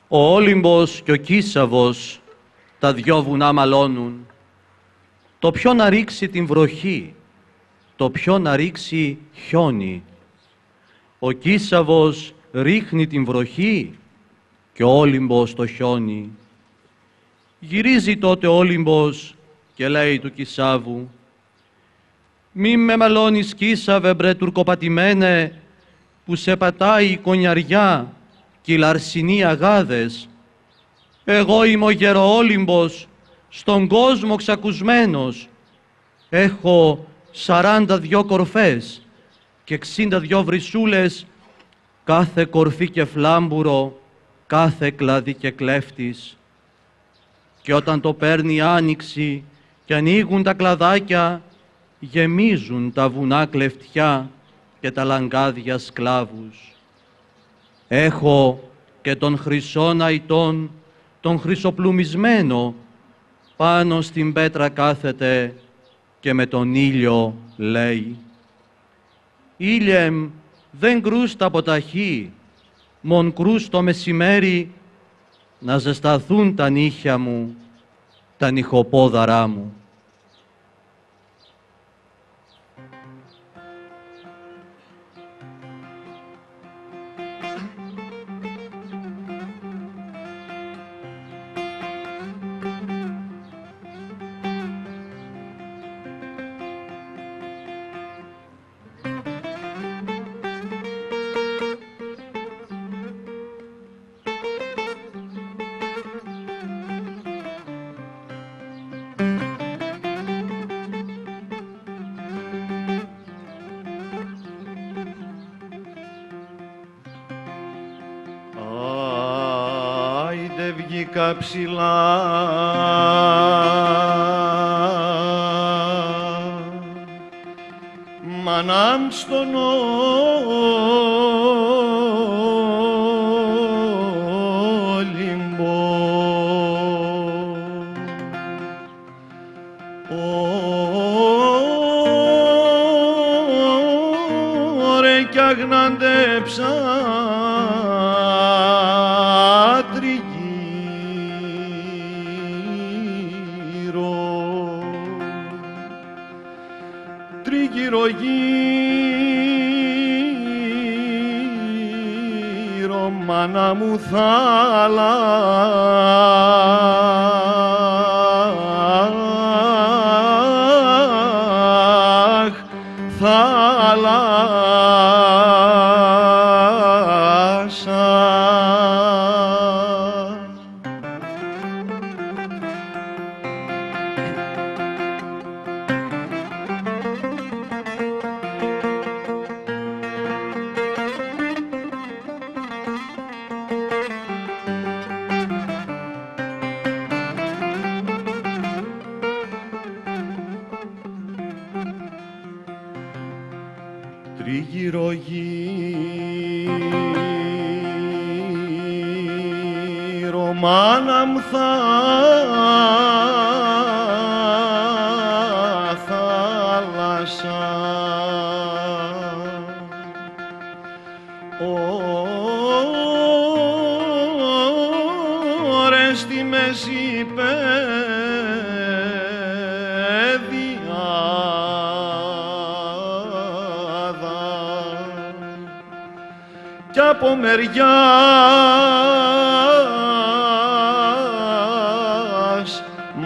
Ο Όλυμπος και ο Κίσαβος τα δυο βουνά μαλώνουν. Το ποιο να ρίξει την βροχή, το ποιο να ρίξει χιόνι. Ο Κίσαβος ρίχνει την βροχή και ο Όλυμπος το χιόνι. Γυρίζει τότε ο Όλυμπος και λέει του Κισάβου: «Μη με μαλώνεις, Κίσαβε, μπρε τουρκοπατημένε, που σε πατάει η κονιαριά κι οι λαρσινοί αγάδες. Εγώ είμαι ο Γεροόλυμπος, στον κόσμο ξακουσμένος. Έχω 42 κορφές και 62 βρυσούλες, κάθε κορφή και φλάμπουρο, κάθε κλαδί και κλέφτης. Και όταν το παίρνει η άνοιξη και ανοίγουν τα κλαδάκια, γεμίζουν τα βουνά κλεφτιά και τα λαγκάδια σκλάβους. Έχω και τον χρυσόν αϊτόν, τον χρυσοπλουμισμένο, πάνω στην πέτρα κάθεται και με τον ήλιο λέει: «Ήλιεμ, δεν κρούς τα ποταχή, μον κρούς το μεσημέρι, να ζεσταθούν τα νύχια μου, τα νυχοπόδαρά μου». ανέβηκα ψηλά μανάμ στον Όλυμπο. Ωρε κι αγνάντεψα τριγύρω γύρω μάνα μου θάλασσα. Τριγύρω γύρω μάνα μου θάλασσα. Ωρε στη μέση κι από μεριάς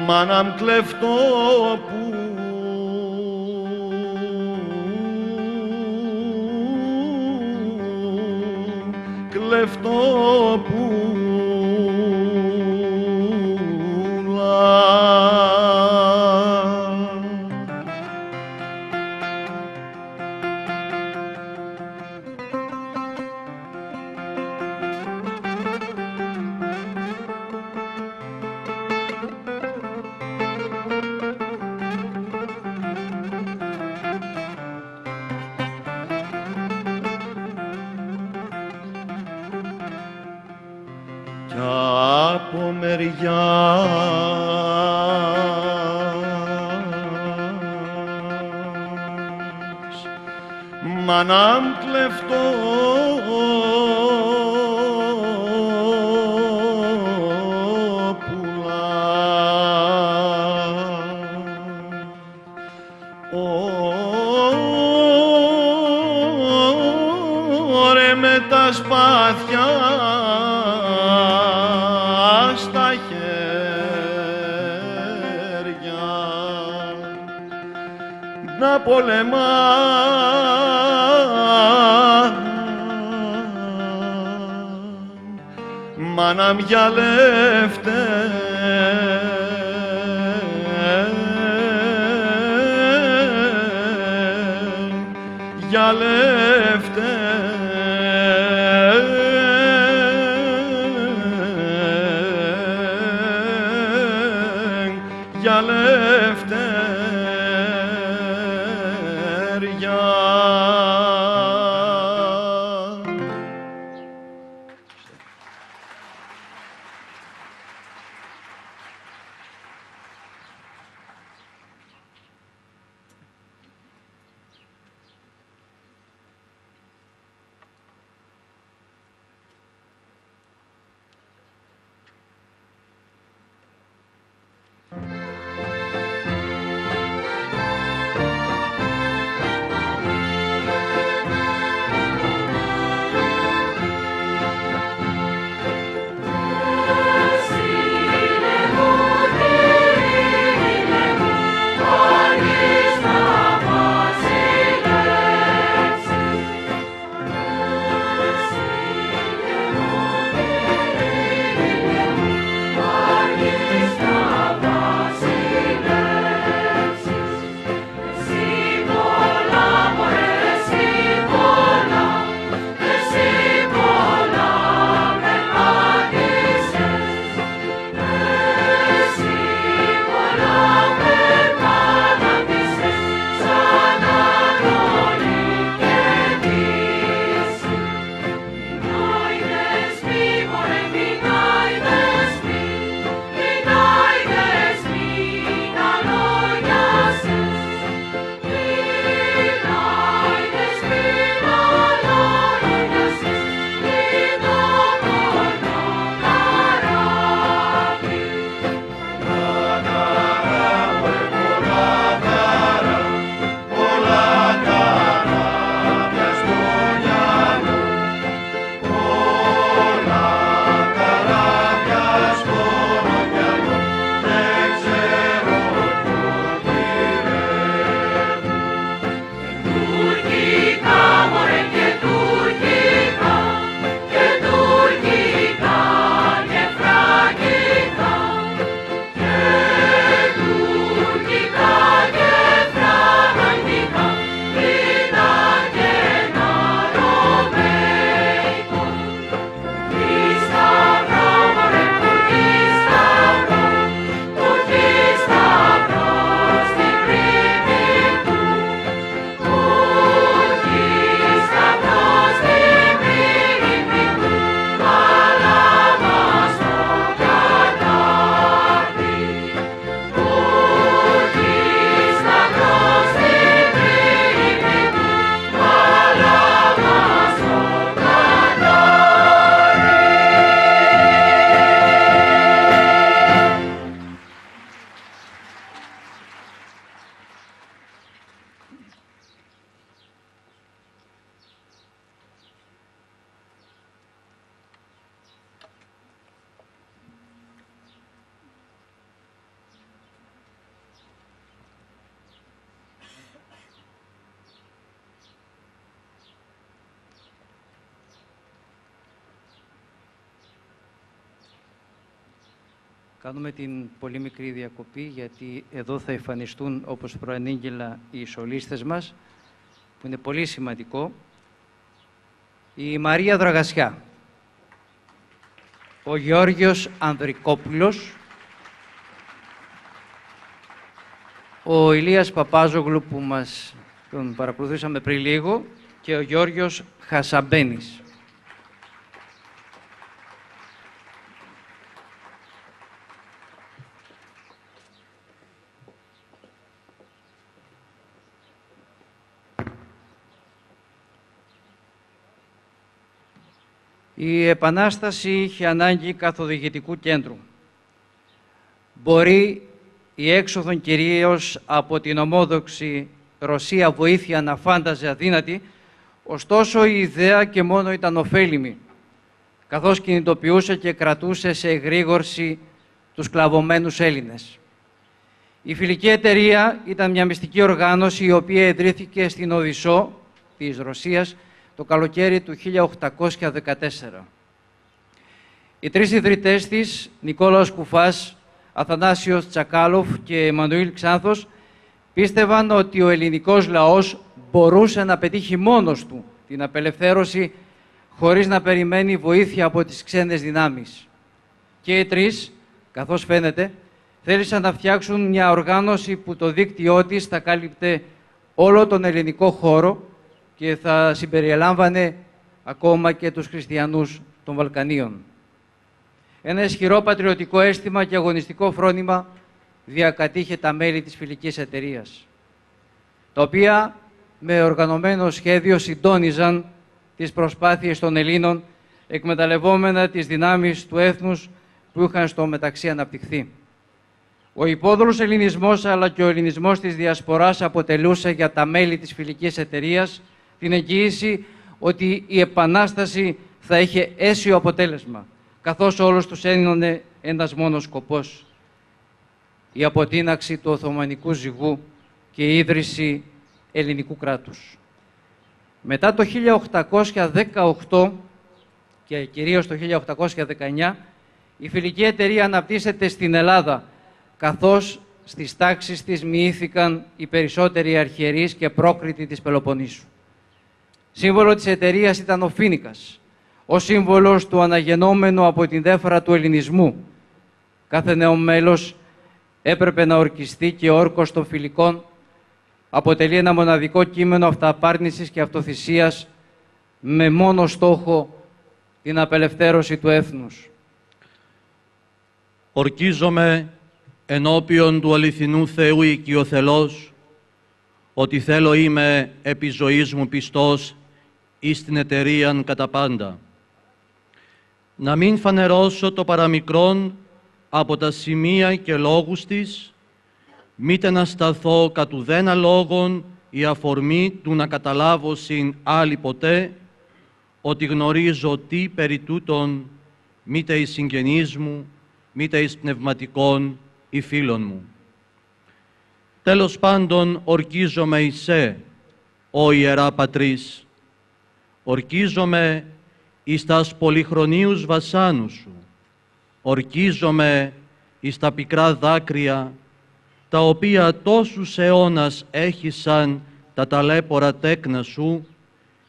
μάνα μ' κλεφτόπου κι από μεριάς μάνα μ' κλεφτόπουλα. Ωρε με τα σπάθια στα χέρια να πολεμά μάνα μ' γυαλεύτε γυαλεύτε γυαλεύτερια. Κάνουμε την πολύ μικρή διακοπή, γιατί εδώ θα εμφανιστούν, όπως προανήγγειλα, οι σολίστες μας, που είναι πολύ σημαντικό. Η Μαρία Δραγασιά, ο Γεώργιος Ανδρικόπουλος, ο Ηλίας Παπάζογλου που τον παρακολουθήσαμε πριν λίγο και ο Γιώργος Χασαμπένης. Η Επανάσταση είχε ανάγκη καθοδηγητικού κέντρου. Μπορεί η έξοδον κυρίως από την ομόδοξη Ρωσία βοήθεια να φάνταζε αδύνατη, ωστόσο η ιδέα και μόνο ήταν ωφέλιμη, καθώς κινητοποιούσε και κρατούσε σε εγρήγορση τους σκλαβωμένους Έλληνες. Η Φιλική Εταιρεία ήταν μια μυστική οργάνωση η οποία ιδρύθηκε στην Οδυσσό της Ρωσίας το καλοκαίρι του 1814. Οι τρεις ιδρυτές της, Νικόλαος Κουφάς, Αθανάσιος Τσακάλοφ και Εμμανουήλ Ξάνθος, πίστευαν ότι ο ελληνικός λαός μπορούσε να πετύχει μόνος του την απελευθέρωση χωρίς να περιμένει βοήθεια από τις ξένες δυνάμεις. Και οι τρεις, καθώς φαίνεται, θέλησαν να φτιάξουν μια οργάνωση που το δίκτυό της θα κάλυπτε όλο τον ελληνικό χώρο και θα συμπεριελάμβανε ακόμα και τους χριστιανούς των Βαλκανίων. Ένα ισχυρό πατριωτικό αίσθημα και αγωνιστικό φρόνημα διακατήχε τα μέλη της Φιλικής Εταιρείας, τα οποία με οργανωμένο σχέδιο συντόνιζαν τις προσπάθειες των Ελλήνων, εκμεταλλευόμενα τις δυνάμεις του έθνους που είχαν στο μεταξύ αναπτυχθεί. Ο υπόδουλος ελληνισμός αλλά και ο ελληνισμός της Διασποράς αποτελούσε για τα μέλη της Φιλικής Εταιρείας την εγγύηση ότι η Επανάσταση θα είχε αίσιο αποτέλεσμα, καθώς όλους τους ένωνε ένας μόνος σκοπός: η αποτείναξη του Οθωμανικού ζυγού και η ίδρυση ελληνικού κράτους. Μετά το 1818 και κυρίως το 1819, η Φιλική Εταιρεία αναπτύσσεται στην Ελλάδα, καθώς στις τάξεις της μοιήθηκαν οι περισσότεροι αρχιερείς και πρόκριτοι της Πελοποννήσου. Σύμβολο της εταιρείας ήταν ο Φοίνικας, ο σύμβολος του αναγεννόμενου από την δέφρα του ελληνισμού. Κάθε νέο μέλος έπρεπε να ορκιστεί και ο όρκος των φιλικών αποτελεί ένα μοναδικό κείμενο αυταπάρνησης και αυτοθυσίας με μόνο στόχο την απελευθέρωση του έθνους. Ορκίζομαι ενώπιον του αληθινού Θεού οικειοθελώς ότι θέλω είμαι επί ζωής μου πιστός εις την εταιρείαν κατά πάντα. Να μην φανερώσω το παραμικρόν από τα σημεία και λόγους της, μήτε να σταθώ κατ' ουδένα λόγον η αφορμή του να καταλάβω συν άλλη ποτέ, ότι γνωρίζω τι περί τούτων, μήτε εις συγγενείς μου, μήτε εις πνευματικών ή φίλων μου. Τέλος πάντων, ορκίζομαι εις σε, ο Ιερά Πατρίς, ορκίζομαι εις τας πολυχρονίους βασάνους σου, ορκίζομαι εις τα πικρά δάκρυα, τα οποία τόσους αιώνας έχησαν τα ταλέπορα τέκνα σου,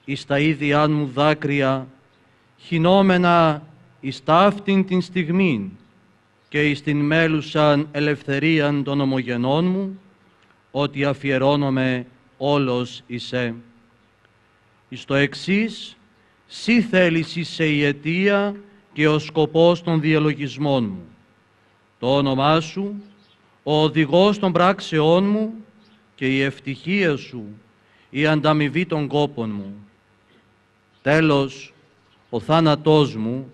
εις τα ίδια μου δάκρυα, χυνόμενα εις τα αυτήν την στιγμήν και εις την μέλουσαν ελευθερίαν των ομογενών μου, ότι αφιερώνομαι όλος εις σε. Εις το εξής, σύ θέλεις είσαι η αιτία και ο σκοπός των διαλογισμών μου. Το όνομά σου, ο οδηγός των πράξεών μου και η ευτυχία σου, η ανταμοιβή των κόπων μου. Τέλος, ο θάνατός μου,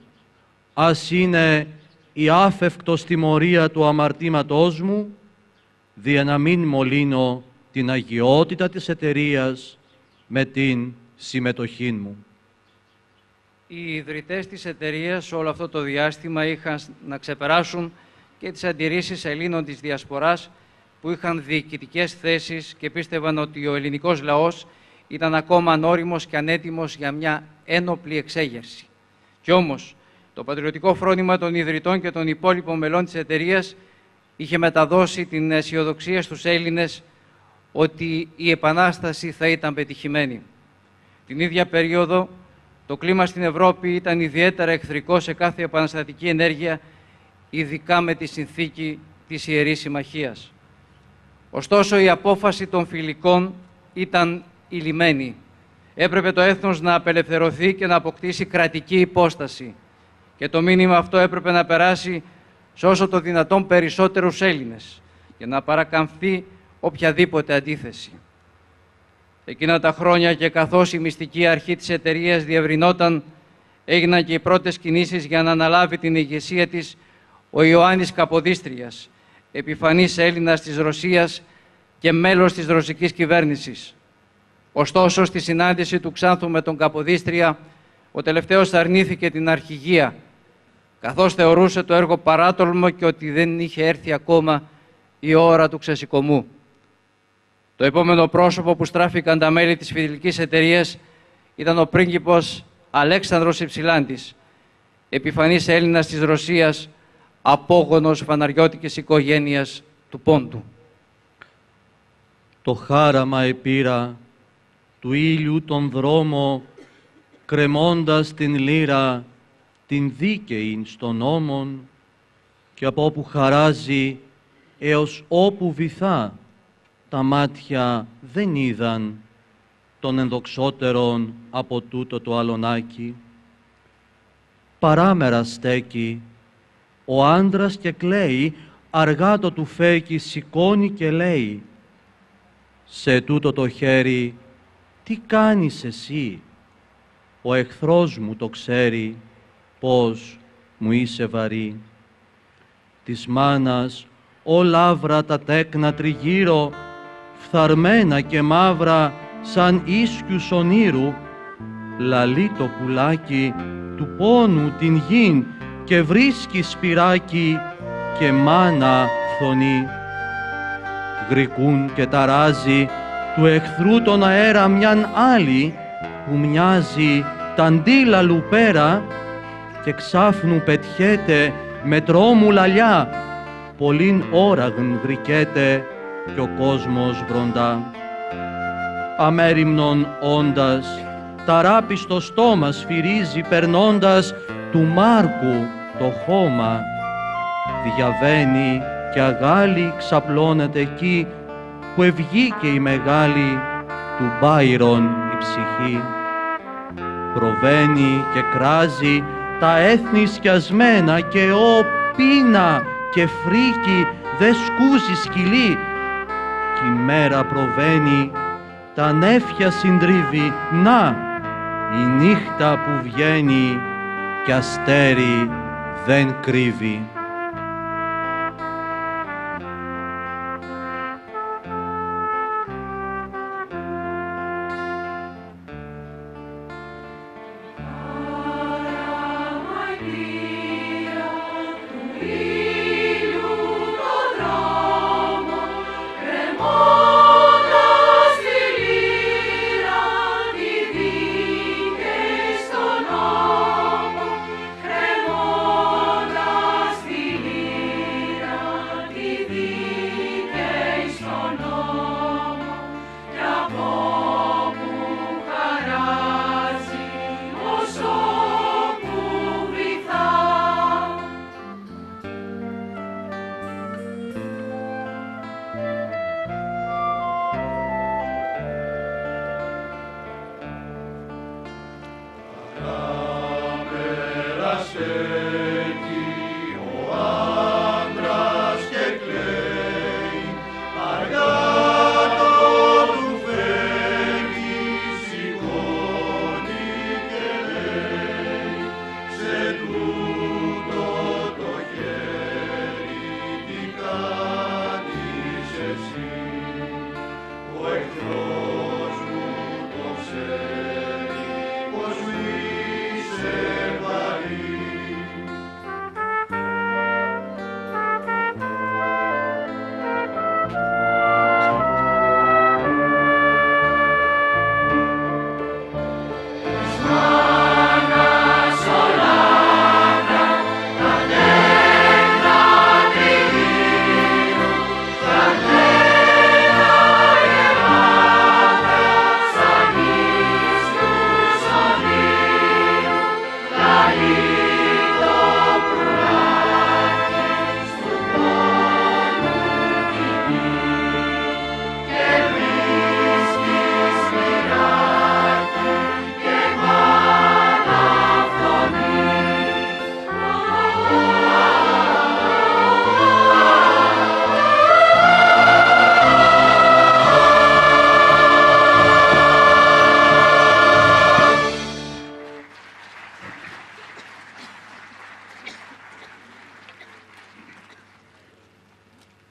ας είναι η άφευκτος τιμωρία του αμαρτήματός μου, δια να μην μολύνω την αγιότητα της εταιρείας με την συμμετοχή μου. Οι ιδρυτές της εταιρείας όλο αυτό το διάστημα είχαν να ξεπεράσουν και τις αντιρρήσεις Ελλήνων της Διασποράς που είχαν διοικητικές θέσεις και πίστευαν ότι ο ελληνικός λαός ήταν ακόμα ανώριμος και ανέτοιμος για μια ένοπλη εξέγερση. Κι όμως, Το πατριωτικό φρόνημα των ιδρυτών και των υπόλοιπων μελών της εταιρείας είχε μεταδώσει την αισιοδοξία στους Έλληνες ότι η Επανάσταση θα ήταν πετυχημένη. Την ίδια περίοδο, το κλίμα στην Ευρώπη ήταν ιδιαίτερα εχθρικό σε κάθε επαναστατική ενέργεια, ειδικά με τη συνθήκη της Ιερής Συμμαχίας. Ωστόσο, η απόφαση των φιλικών ήταν ηλυμένη. Έπρεπε το έθνος να απελευθερωθεί και να αποκτήσει κρατική υπόσταση. Και το μήνυμα αυτό έπρεπε να περάσει σε όσο το δυνατόν περισσότερους Έλληνες για να παρακαμφθεί οποιαδήποτε αντίθεση. Εκείνα τα χρόνια και καθώς η μυστική αρχή της εταιρείας διευρυνόταν, έγιναν και οι πρώτες κινήσεις για να αναλάβει την ηγεσία της ο Ιωάννης Καποδίστριας, επιφανής Έλληνας της Ρωσίας και μέλος της ρωσικής κυβέρνησης. Ωστόσο, στη συνάντηση του Ξάνθου με τον Καποδίστρια, ο τελευταίος αρνήθηκε την αρχηγία, καθώς θεωρούσε το έργο παράτολμο και ότι δεν είχε έρθει ακόμα η ώρα του ξεσηκωμού. Το επόμενο πρόσωπο που στράφηκαν τα μέλη της φιλικής εταιρείας ήταν ο πρίγκιπος Αλέξανδρος Υψηλάντης, επιφανής Έλληνας της Ρωσίας, απόγονος φαναριώτικης οικογένειας του Πόντου. Το χάραμα επήρα του ήλιου τον δρόμο, κρεμώντας την λύρα την δίκαιη στον νόμον, και από όπου χαράζει έως όπου βυθά τα μάτια δεν είδαν των ενδοξότερων από τούτο το αλωνάκι. Παράμερα στέκει ο άντρας και κλαίει, αργά το τουφέκι σηκώνει και λέει: «Σε τούτο το χέρι τι κάνεις εσύ? Ο εχθρός μου το ξέρει, πως μου είσαι βαρύ». Της μάνας ο λαύρα τα τέκνα τριγύρω, φθαρμένα και μαύρα σαν ίσκιους ονείρου, λαλεί το πουλάκι του πόνου την γην και βρίσκει σπυράκι και μάνα φθονή. Γρικούν και ταράζει του εχθρού τον αέρα μιαν άλλη που μοιάζει ταντήλαλου πέρα, και ξάφνου πετιέται με τρόμου λαλιά, πολλήν ώραγν γρικέται κι ο κόσμος βροντά. Αμέριμνον όντας, ταράπη στο στόμα σφυρίζει περνώντας του Μάρκου το χώμα. Διαβαίνει και αγάλη ξαπλώνεται εκεί που ευγήκε η μεγάλη του Μπάιρον η ψυχή. Προβαίνει και κράζει τα έθνη σκιασμένα και ο πείνα και φρίκι δε σκούζει σκυλί, κι η μέρα προβαίνει, τα νέφια συντρίβει, να, η νύχτα που βγαίνει κι αστέρι δεν κρύβει.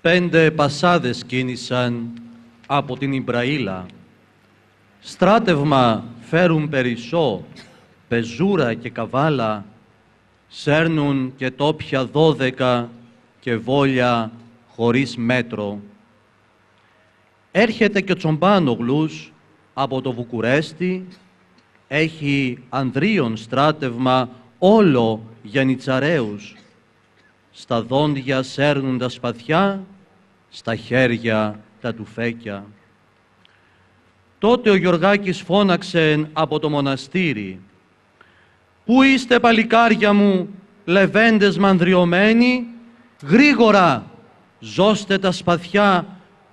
5 πασάδες κίνησαν από την Ιμπραήλα. Στράτευμα φέρουν περισσό, πεζούρα και καβάλα, σέρνουν και τόπια 12 και βόλια χωρίς μέτρο. Έρχεται και ο Τσομπάνογλους από το Βουκουρέστι, έχει ανδρίων στράτευμα όλο γιαννιτσαραίους. Στα δόντια σέρνουν τα σπαθιά, στα χέρια τα τουφέκια. Τότε ο Γιωργάκης φώναξε από το μοναστήρι: «Πού είστε, παλικάρια μου, λεβέντες μανδριωμένοι, γρήγορα, ζώστε τα σπαθιά,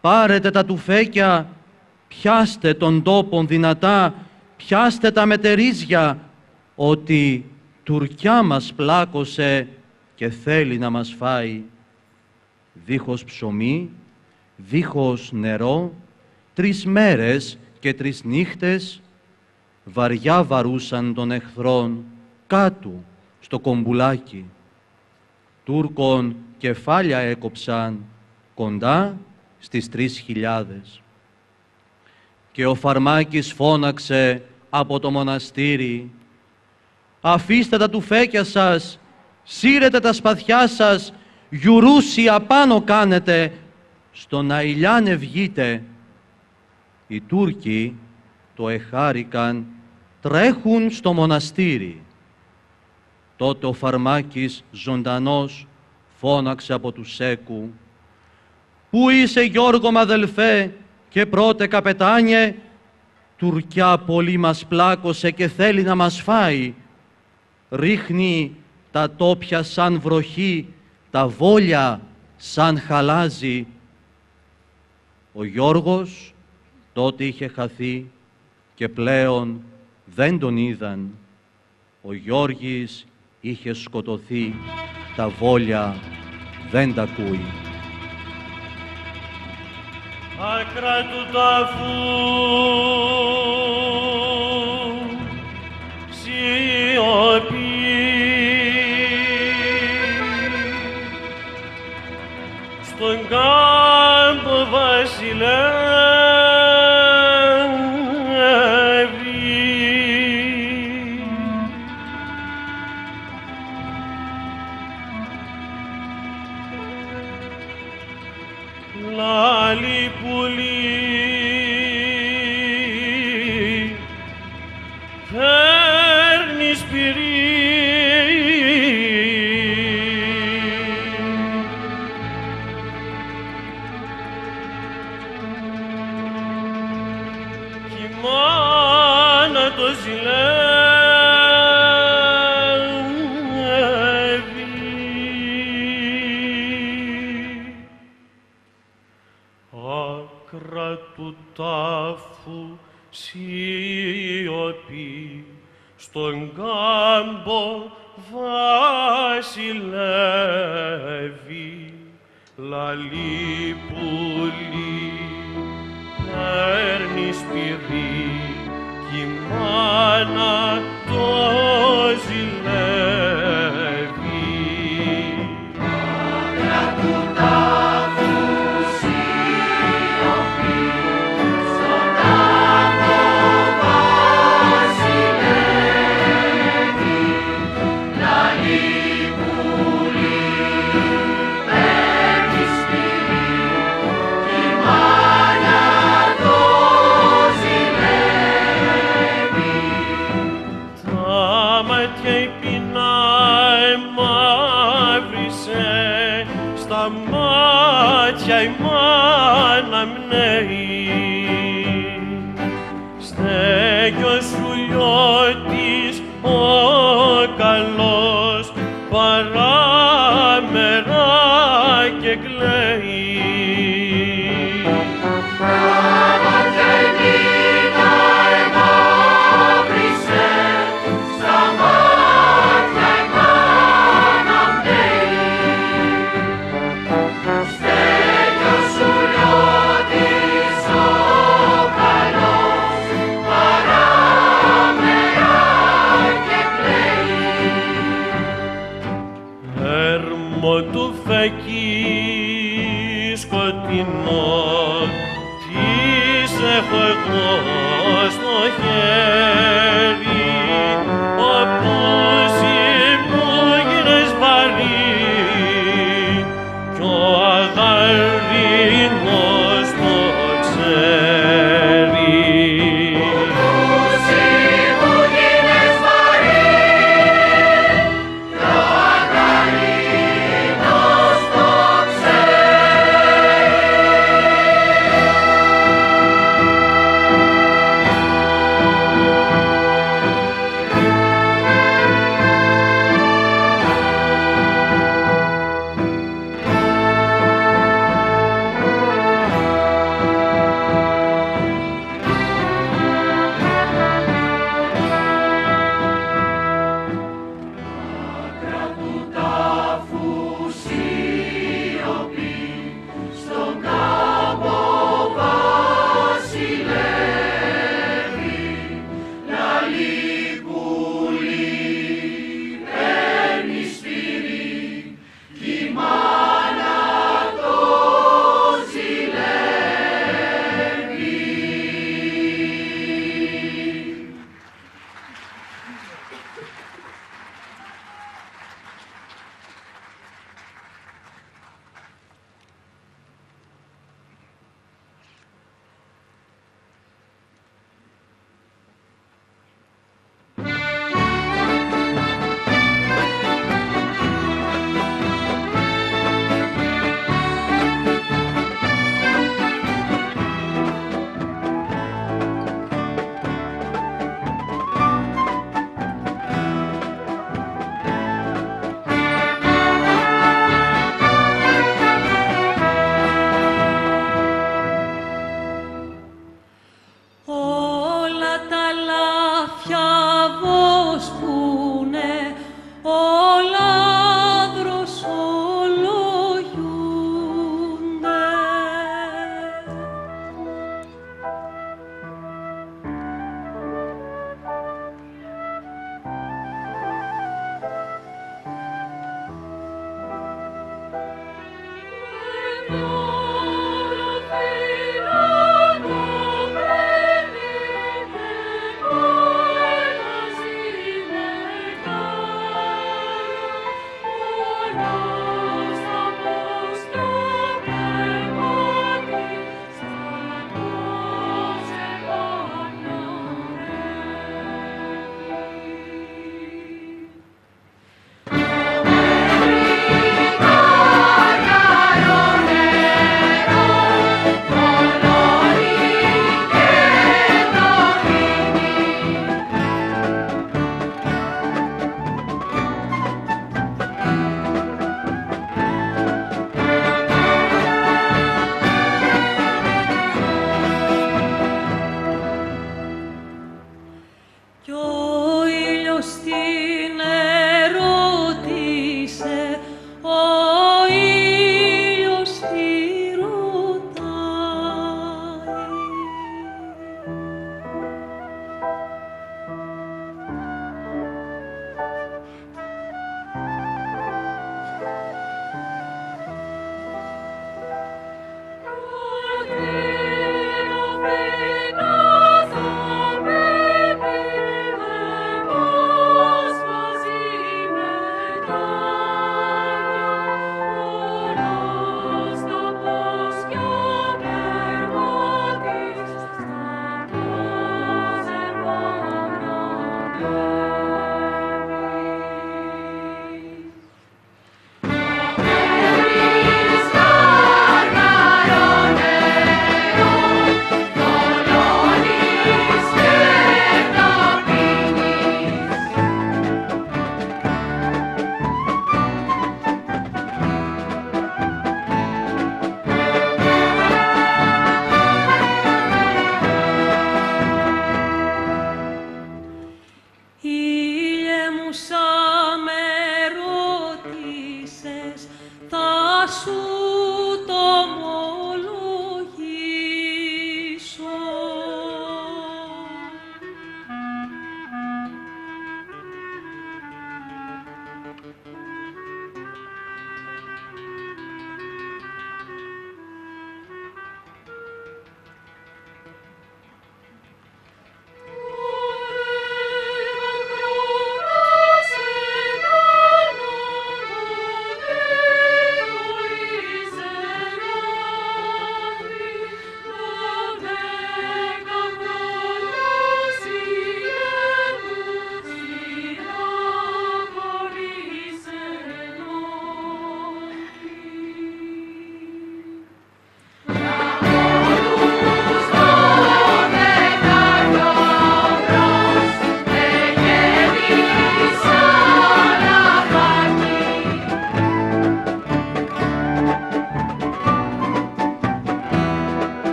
πάρετε τα τουφέκια, πιάστε τον τόπον δυνατά, πιάστε τα μετερίζια, ότι Τουρκιά μας πλάκωσε και θέλει να μας φάει». Δίχως ψωμί, δίχως νερό, 3 μέρες και 3 νύχτες, βαριά βαρούσαν των εχθρών κάτω στο κομπουλάκι. Τούρκων κεφάλια έκοψαν κοντά στις 3.000. Και ο Φαρμάκης φώναξε από το μοναστήρι: «Αφήστε τα τουφέκια σας, σύρετε τα σπαθιά σας, γιουρούσι απάνω κάνετε, στον αηλιάνε βγείτε». Οι Τούρκοι το εχάρηκαν, τρέχουν στο μοναστήρι. Τότε ο Φαρμάκης ζωντανός φώναξε από του Σέκου: «Πού είσαι, Γιώργο μ' αδελφέ και πρώτε καπετάνιε, Τουρκιά πολύ μας πλάκωσε και θέλει να μας φάει. Ρίχνει τα τόπια σαν βροχή, τα βόλια σαν χαλάζι». Ο Γιώργος τότε είχε χαθεί και πλέον δεν τον είδαν. Ο Γιώργης είχε σκοτωθεί, τα βόλια δεν τα ακούει. Άκρα του τάφου σιωπή, στον κάμπο βασιλεύει, λάλη πουλί φέρνει σπυρί, κι η μάνα το ζηλεύει. Άκρα του τάφου σιωπή, στον κάμπο βασιλεύει, λαλή πουλί παίρνει σπυρί, κι η μάνα το ζηλεύει. Άκρα του τάφου σιωπή, στον κάμπο βασιλεύει, λαλή πουλί παίρνει σπυρί, κι η μάνα το ζηλεύει. Τα μάτια η πεινά εμαύρισε, στα μάτια η μάνα μνέει, στέγιος ουλιώτης ο καλός, παράμερα και κλαίει. Τα μάτια η πείνα εμαύρισε, στα μάτια η μάνα μνέει, στέγιος ουλιώτης ο καλός, παράμερα και κλαίει. Έρμο του φεκής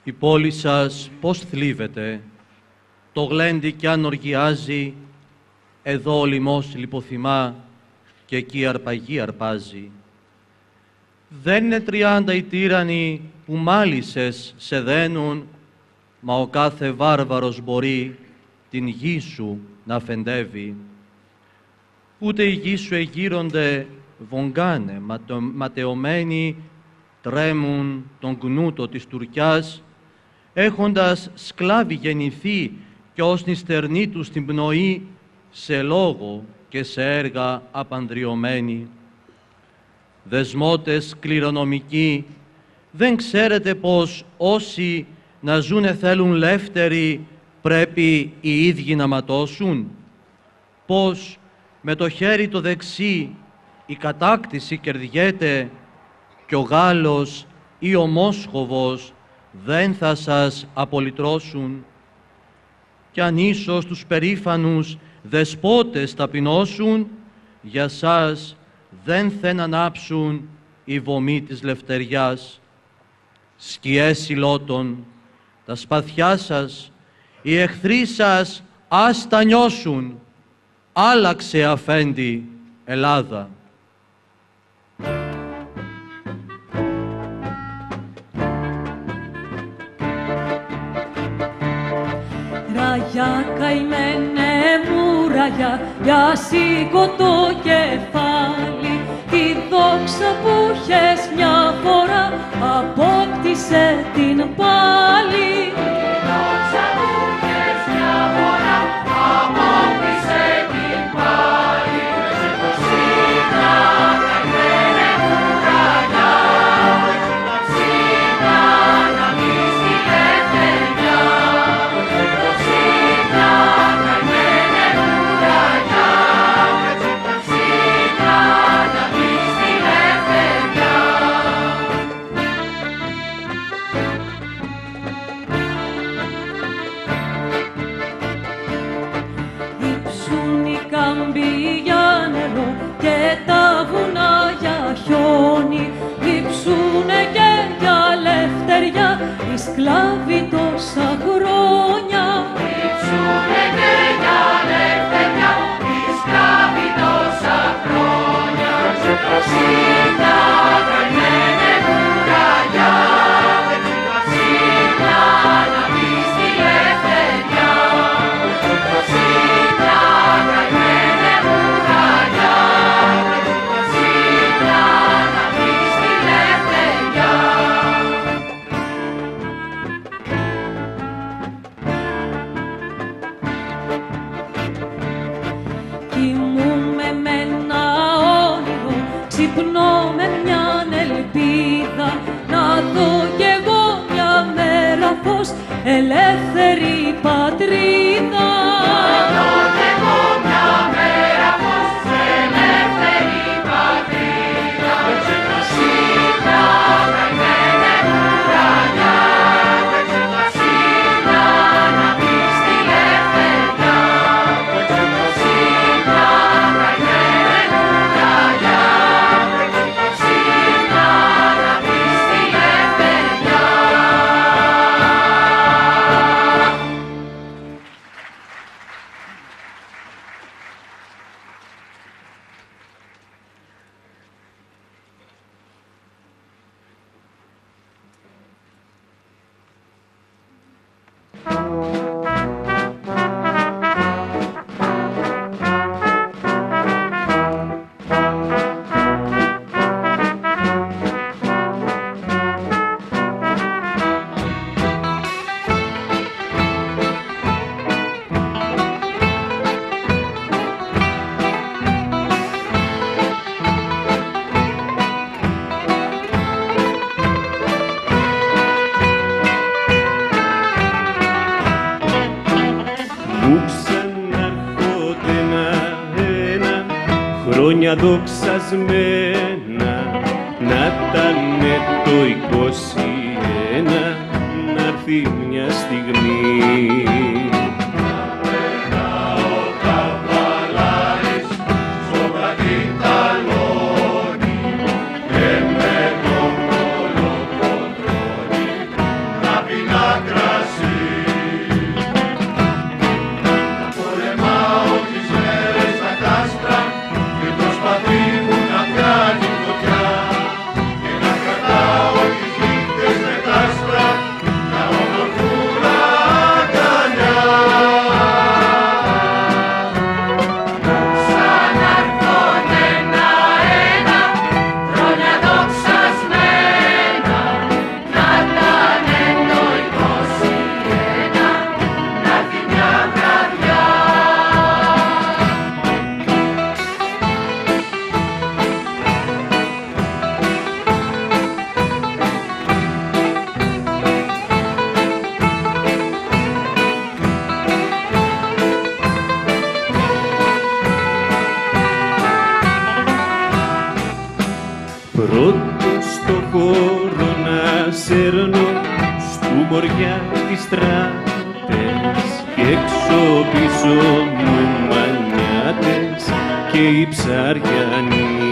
Η πόλη σας πώς θλίβεται, το γλέντι κι αν οργιάζει, εδώ ο λιμός λιποθυμά και εκεί η αρπαγή αρπάζει. Δεν είναι 30 οι τύρανοι που μάλισσες σε δένουν, μα ο κάθε βάρβαρος μπορεί την γη σου να φεντεύει. Ούτε οι γη σου εγείρονται βογγάνε, ματαιωμένοι τρέμουν τον κνούτο της Τουρκιάς, έχοντας σκλάβοι γεννηθεί κι ως νηστερνή τους την πνοή, σε λόγο και σε έργα απανδριωμένοι. Δεσμότες κληρονομικοί, δεν ξέρετε πως όσοι να ζουνε θέλουν λεύτεροι, πρέπει οι ίδιοι να ματώσουν? Πως με το χέρι το δεξί η κατάκτηση κερδιέται κι ο Γάλλος ή ο Μόσχοβος δεν θα σας απολυτρώσουν? Κι αν ίσως τους περήφανους δεσπότες ταπεινώσουν, για σας δεν θα ανάψουν η βωμή της λευτεριάς. Σκιές υλότων, τα σπαθιά σας, οι εχθροί σας ας τα νιώσουν. Άλλαξε αφέντη Ελλάδα. Ραγιά καημένε μου ραγιά, για σήκω το κεφάλι, τη δόξα που είχες μια φορά, απόκτησε την πάλι. Τη δόξα που είχες μια φορά, απόκτησε την πάλι. Σύνα καημένε μου ραγιά, σύνα να μπεις στη λευτεριά. Λείψουνε και για λευτεριά οι σκλάβοι τόσα χρόνια. Λείψουνε και για λευτεριά οι σκλάβοι τόσα χρόνια. Σύνα καημένε μου ραγιά, σύνα να μπεις στη λευτεριά. Σύνα καημένε μου ραγιά, σύνα να μπεις στη λευτεριά. Κοιμούμαι με ένα όνειρο, ξυπνώ με μιαν ελπίδα, να δω κι εγώ μια μέρα φως, ελεύθερη πατρίδα. Να δω κι εγώ μια μέρα φως, ελεύθερη πατρίδα. Σύνα καημένε μου ραγιά, σύνα να μπεις στη λευτεριά. Σύνα καημένε μου ραγιά, σύνα να μπεις στη λευτεριά. Χρόνια δοξασμένα να ήτανε το 21, να έρθει μια στιγμή. Να Πρώτος στο χώρο να σέρνω στου μοριά τις τράπες και έξω πίσω μου μανιάτες και οι ψαριανοί.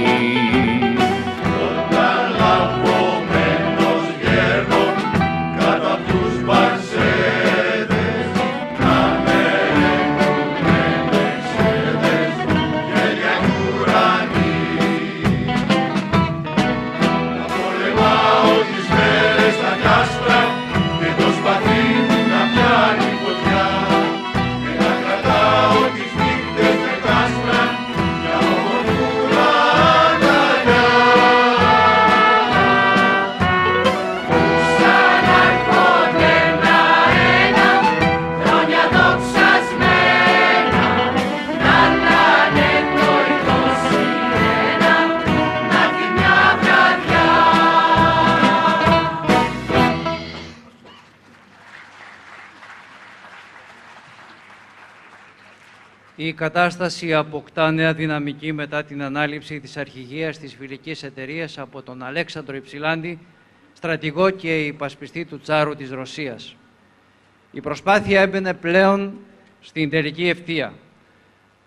Η κατάσταση αποκτά νέα δυναμική μετά την ανάληψη της αρχηγίας της φιλικής εταιρείας από τον Αλέξανδρο Υψηλάντη, στρατηγό και υπασπιστή του Τσάρου της Ρωσίας. Η προσπάθεια έμπαινε πλέον στην τελική ευθεία.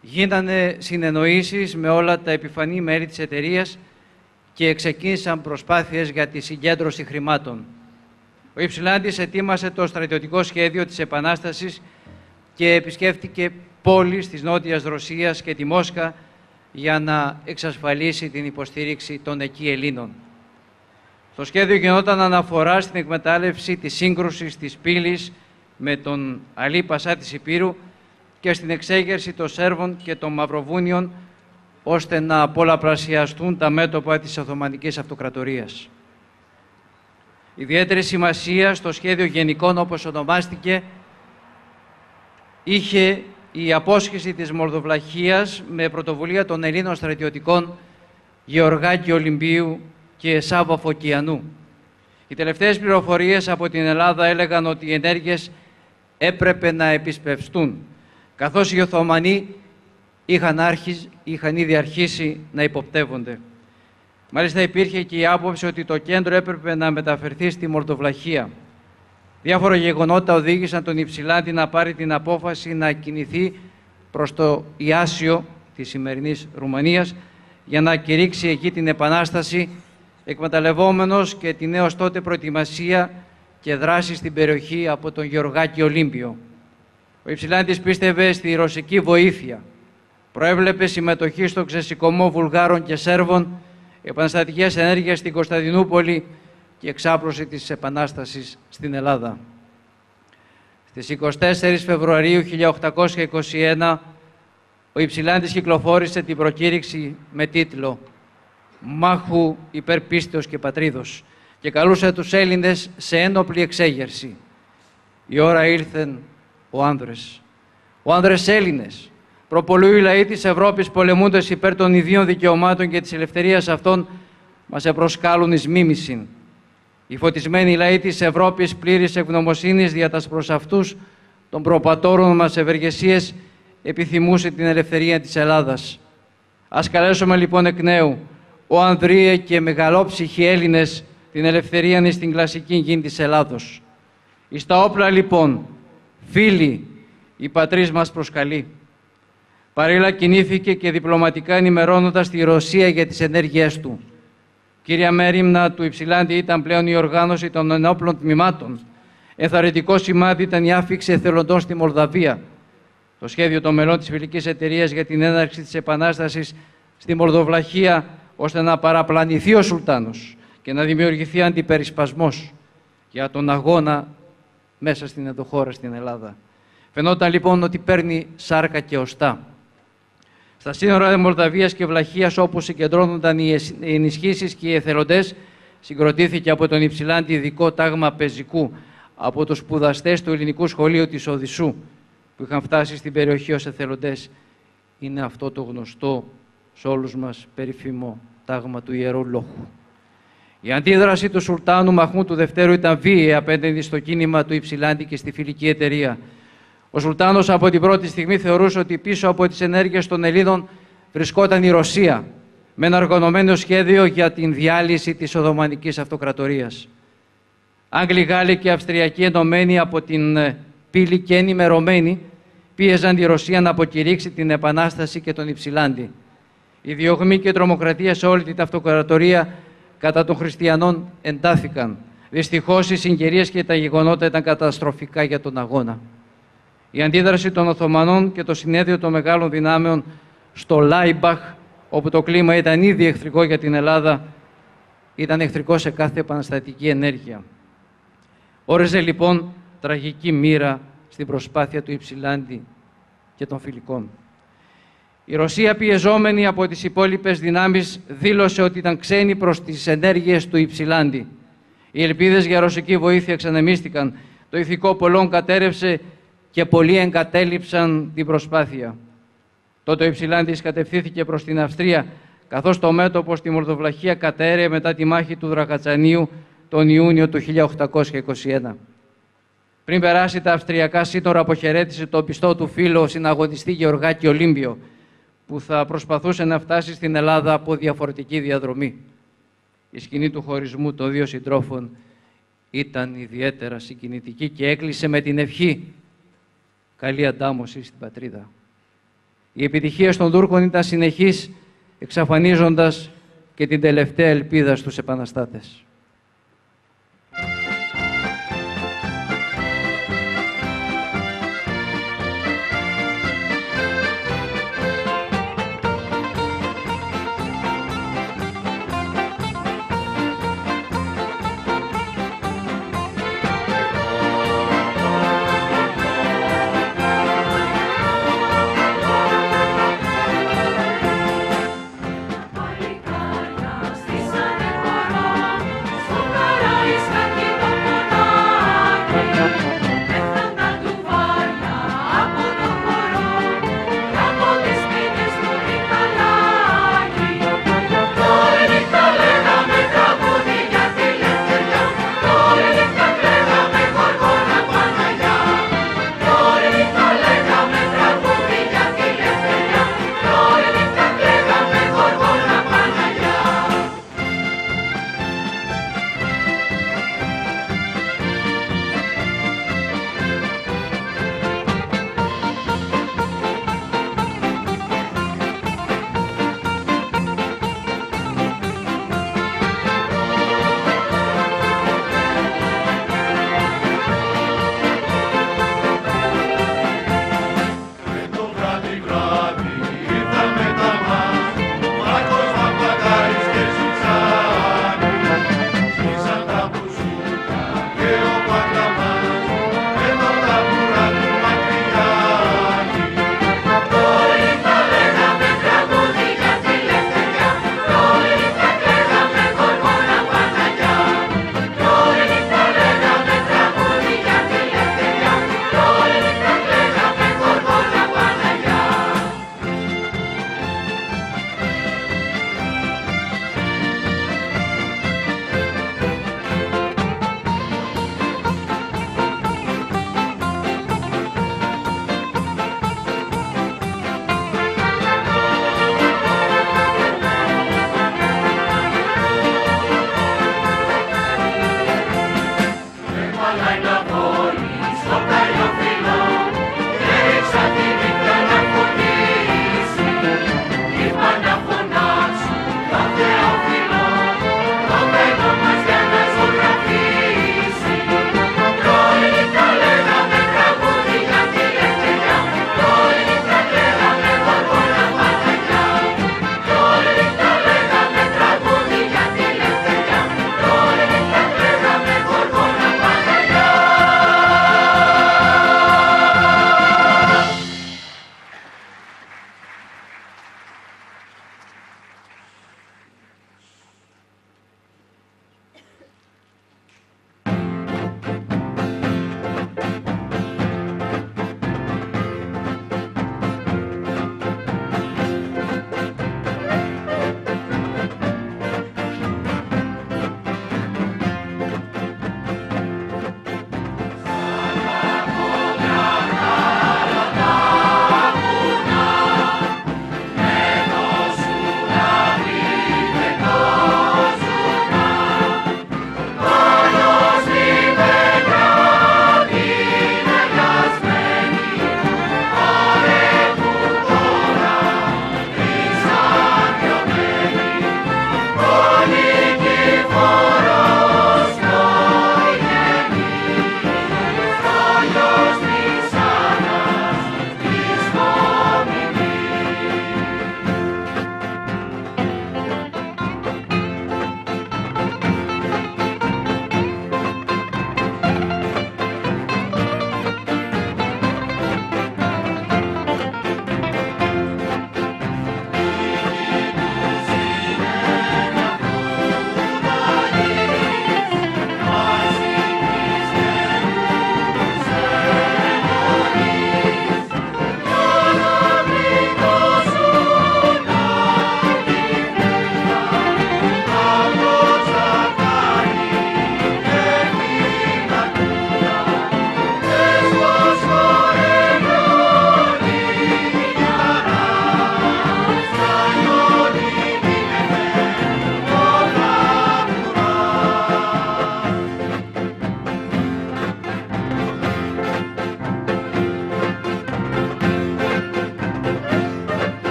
Γίνανε συνεννοήσεις με όλα τα επιφανή μέλη της εταιρείας και ξεκίνησαν προσπάθειες για τη συγκέντρωση χρημάτων. Ο Υψηλάντης ετοίμασε το στρατιωτικό σχέδιο της Επανάστασης και επισκέφτηκε πόλεις της Νότιας Ρωσίας και τη Μόσχα για να εξασφαλίσει την υποστήριξη των εκεί Ελλήνων. Στο σχέδιο γινόταν αναφορά στην εκμετάλλευση της σύγκρουσης της πύλης με τον Αλή Πασά της Υπήρου και στην εξέγερση των Σέρβων και των Μαυροβούνιων, ώστε να πολλαπλασιαστούν τα μέτωπα της Οθωμανικής Αυτοκρατορίας. Ιδιαίτερη σημασία στο σχέδιο γενικών, όπως ονομάστηκε, είχε η απόσχεση της Μολδοβλαχίας με πρωτοβουλία των Ελλήνων στρατιωτικών Γεωργάκη Ολυμπίου και Σάββα Φωκιανού. Οι τελευταίες πληροφορίες από την Ελλάδα έλεγαν ότι οι ενέργειες έπρεπε να επισπευστούν, καθώς οι Οθωμανοί είχαν ήδη αρχίσει να υποπτεύονται. Μάλιστα υπήρχε και η άποψη ότι το κέντρο έπρεπε να μεταφερθεί στη Μολδοβλαχία. Διάφορα γεγονότα οδήγησαν τον Υψηλάντη να πάρει την απόφαση να κινηθεί προς το Ιάσιο της σημερινής Ρουμανίας για να κηρύξει εκεί την Επανάσταση, εκμεταλλευόμενος και την έως τότε προετοιμασία και δράση στην περιοχή από τον Γεωργάκη Ολύμπιο. Ο Υψηλάντης πίστευε στη ρωσική βοήθεια. Προέβλεπε συμμετοχή στο ξεσηκωμό Βουλγάρων και Σέρβων, επαναστατικές ενέργειες στην Κωνσταντινούπολη και εξάπλωση της Επανάστασης στην Ελλάδα. Στις 24 Φεβρουαρίου 1821, ο Υψηλάντης κυκλοφόρησε την προκήρυξη με τίτλο «Μάχου υπέρ πίστεως και πατρίδος» και καλούσε τους Έλληνες σε ένοπλη εξέγερση. Η ώρα ήλθεν ο άνδρες. Ο άνδρες Έλληνες, προπολού οι λαοί της Ευρώπης πολεμούντες υπέρ των ιδίων δικαιωμάτων και της ελευθερίας αυτών, μας επροσκάλουν εις μίμησιν. Οι φωτισμένοι λαοί της Ευρώπης, πλήρης ευγνωμοσύνης δια τας προς αυτούς των προπατώρων μας ευεργεσίες, επιθυμούσε την ελευθερία της Ελλάδας. Ας καλέσουμε λοιπόν εκ νέου, ο Ανδρείε και μεγαλόψυχοι Έλληνες, την ελευθερία στην κλασική γη της Ελλάδος. Εις τα όπλα λοιπόν, φίλοι, η πατρίς μας προσκαλεί. Παρήλα κινήθηκε και διπλωματικά ενημερώνοντας τη Ρωσία για τις ενέργειές του. Κύρια μέριμνα του Υψηλάντη ήταν πλέον η οργάνωση των ενόπλων τμήματων. Ενθαρρυντικό σημάδι ήταν η άφιξη εθελοντών στη Μολδαβία. Το σχέδιο των μελών της φιλικής εταιρείας για την έναρξη της Επανάστασης στη Μολδοβλαχία, ώστε να παραπλανηθεί ο Σουλτάνος και να δημιουργηθεί αντιπερισπασμός για τον αγώνα μέσα στην ενδοχώρα στην Ελλάδα. Φαινόταν λοιπόν ότι παίρνει σάρκα και οστά. Στα σύνορα Μολδαβίας και Βλαχίας, όπου συγκεντρώνονταν οι ενισχύσεις και οι εθελοντές, συγκροτήθηκε από τον Υψηλάντη ειδικό τάγμα πεζικού από τους σπουδαστές του ελληνικού σχολείου της Οδυσσού, που είχαν φτάσει στην περιοχή ως εθελοντές. Είναι αυτό το γνωστό σε όλους μας περίφημο τάγμα του Ιερού Λόχου. Η αντίδραση του Σουλτάνου Μαχμούτ του Δευτέρου ήταν βίαιη απέναντι στο κίνημα του Υψηλάντη και στη φιλική εταιρεία. Ο Σουλτάνος από την πρώτη στιγμή θεωρούσε ότι πίσω από τις ενέργειες των Ελλήνων βρισκόταν η Ρωσία, με ένα οργανωμένο σχέδιο για την διάλυση της Οθωμανικής Αυτοκρατορίας. Άγγλοι, Γάλλοι και Αυστριακοί ενωμένοι από την πύλη και ενημερωμένοι πίεζαν τη Ρωσία να αποκηρύξει την Επανάσταση και τον Υψηλάντη. Οι διωγμοί και η τρομοκρατία σε όλη την Αυτοκρατορία κατά των χριστιανών εντάθηκαν. Δυστυχώς οι συγκυρίες και τα γεγονότα ήταν καταστροφικά για τον αγώνα. Η αντίδραση των Οθωμανών και το συνέδριο των μεγάλων δυνάμεων στο Λάιμπαχ, όπου το κλίμα ήταν ήδη εχθρικό για την Ελλάδα, ήταν εχθρικό σε κάθε επαναστατική ενέργεια. Όριζε λοιπόν τραγική μοίρα στην προσπάθεια του Υψηλάντη και των Φιλικών. Η Ρωσία, πιεζόμενη από τις υπόλοιπες δυνάμεις, δήλωσε ότι ήταν ξένη προς τις ενέργειες του Υψηλάντη. Οι ελπίδες για ρωσική βοήθεια εξανεμίστηκαν, το ηθικό πολλών κατέρευσε και πολλοί εγκατέλειψαν την προσπάθεια. Τότε ο Υψηλάντης κατευθύνθηκε προς την Αυστρία, καθώς το μέτωπο στη Μορδοβλαχία κατέρεε μετά τη μάχη του Δρακατσανίου τον Ιούνιο του 1821. Πριν περάσει τα αυστριακά σύνορα, αποχαιρέτησε τον πιστό του φίλο συναγωνιστή Γεωργάκη Ολύμπιο, που θα προσπαθούσε να φτάσει στην Ελλάδα από διαφορετική διαδρομή. Η σκηνή του χωρισμού των δύο συντρόφων ήταν ιδιαίτερα συγκινητική και έκλεισε με την ευχή «Καλή αντάμωση στην πατρίδα». Οι επιτυχίες των Τούρκων ήταν συνεχείς, εξαφανίζοντας και την τελευταία ελπίδα στους επαναστάτες.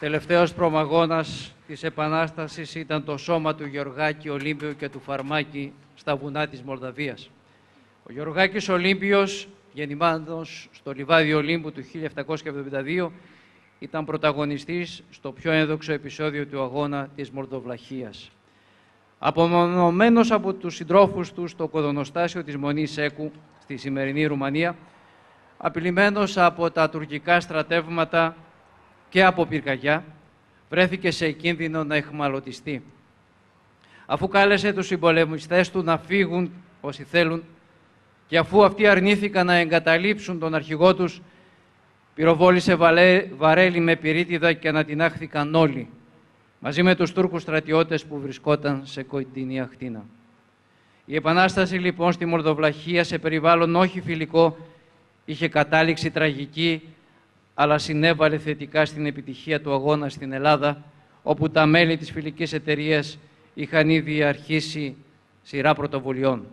Τελευταίος προμαγώνας της Επανάστασης ήταν το σώμα του Γεωργάκη Ολύμπιου και του Φαρμάκη στα βουνά της Μολδαβίας. Ο Γεωργάκης Ολύμπιος, γεννημένος στο λιβάδι Ολύμπου του 1772, ήταν πρωταγωνιστής στο πιο ένδοξο επεισόδιο του αγώνα της Μολδοβλαχίας. Απομονωμένος από τους συντρόφους του στο κοδονοστάσιο της Μονής Έκου, στη σημερινή Ρουμανία, απειλημένος από τα τουρκικά στρατεύματα και από πυρκαγιά, βρέθηκε σε κίνδυνο να αιχμαλωτιστεί. Αφού κάλεσε τους συμπολεμιστές του να φύγουν όσοι θέλουν και αφού αυτοί αρνήθηκαν να εγκαταλείψουν τον αρχηγό τους, πυροβόλησε βαρέλι με πυρίτιδα και ανατινάχθηκαν όλοι, μαζί με τους Τούρκους στρατιώτες που βρισκόταν σε κοντινή ακτίνα. Η Επανάσταση λοιπόν στη Μολδοβλαχία, σε περιβάλλον όχι φιλικό, είχε κατάληξη τραγική, αλλά συνέβαλε θετικά στην επιτυχία του αγώνα στην Ελλάδα, όπου τα μέλη της φιλικής εταιρείας είχαν ήδη αρχίσει σειρά πρωτοβουλειών.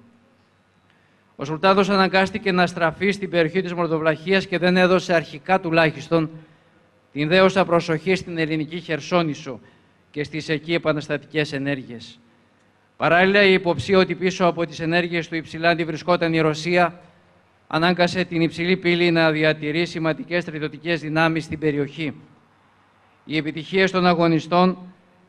Ο Σουλτάνος αναγκάστηκε να στραφεί στην περιοχή της Μολδοβλαχίας και δεν έδωσε αρχικά τουλάχιστον την δέωσα προσοχή στην ελληνική Χερσόνησο και στις εκεί επαναστατικές ενέργειες. Παράλληλα, η υποψία ότι πίσω από τις ενέργειες του Υψηλάντη βρισκόταν η Ρωσία ανάγκασε την υψηλή πύλη να διατηρεί σημαντικές στρατιωτικές δυνάμεις στην περιοχή. Οι επιτυχίες των αγωνιστών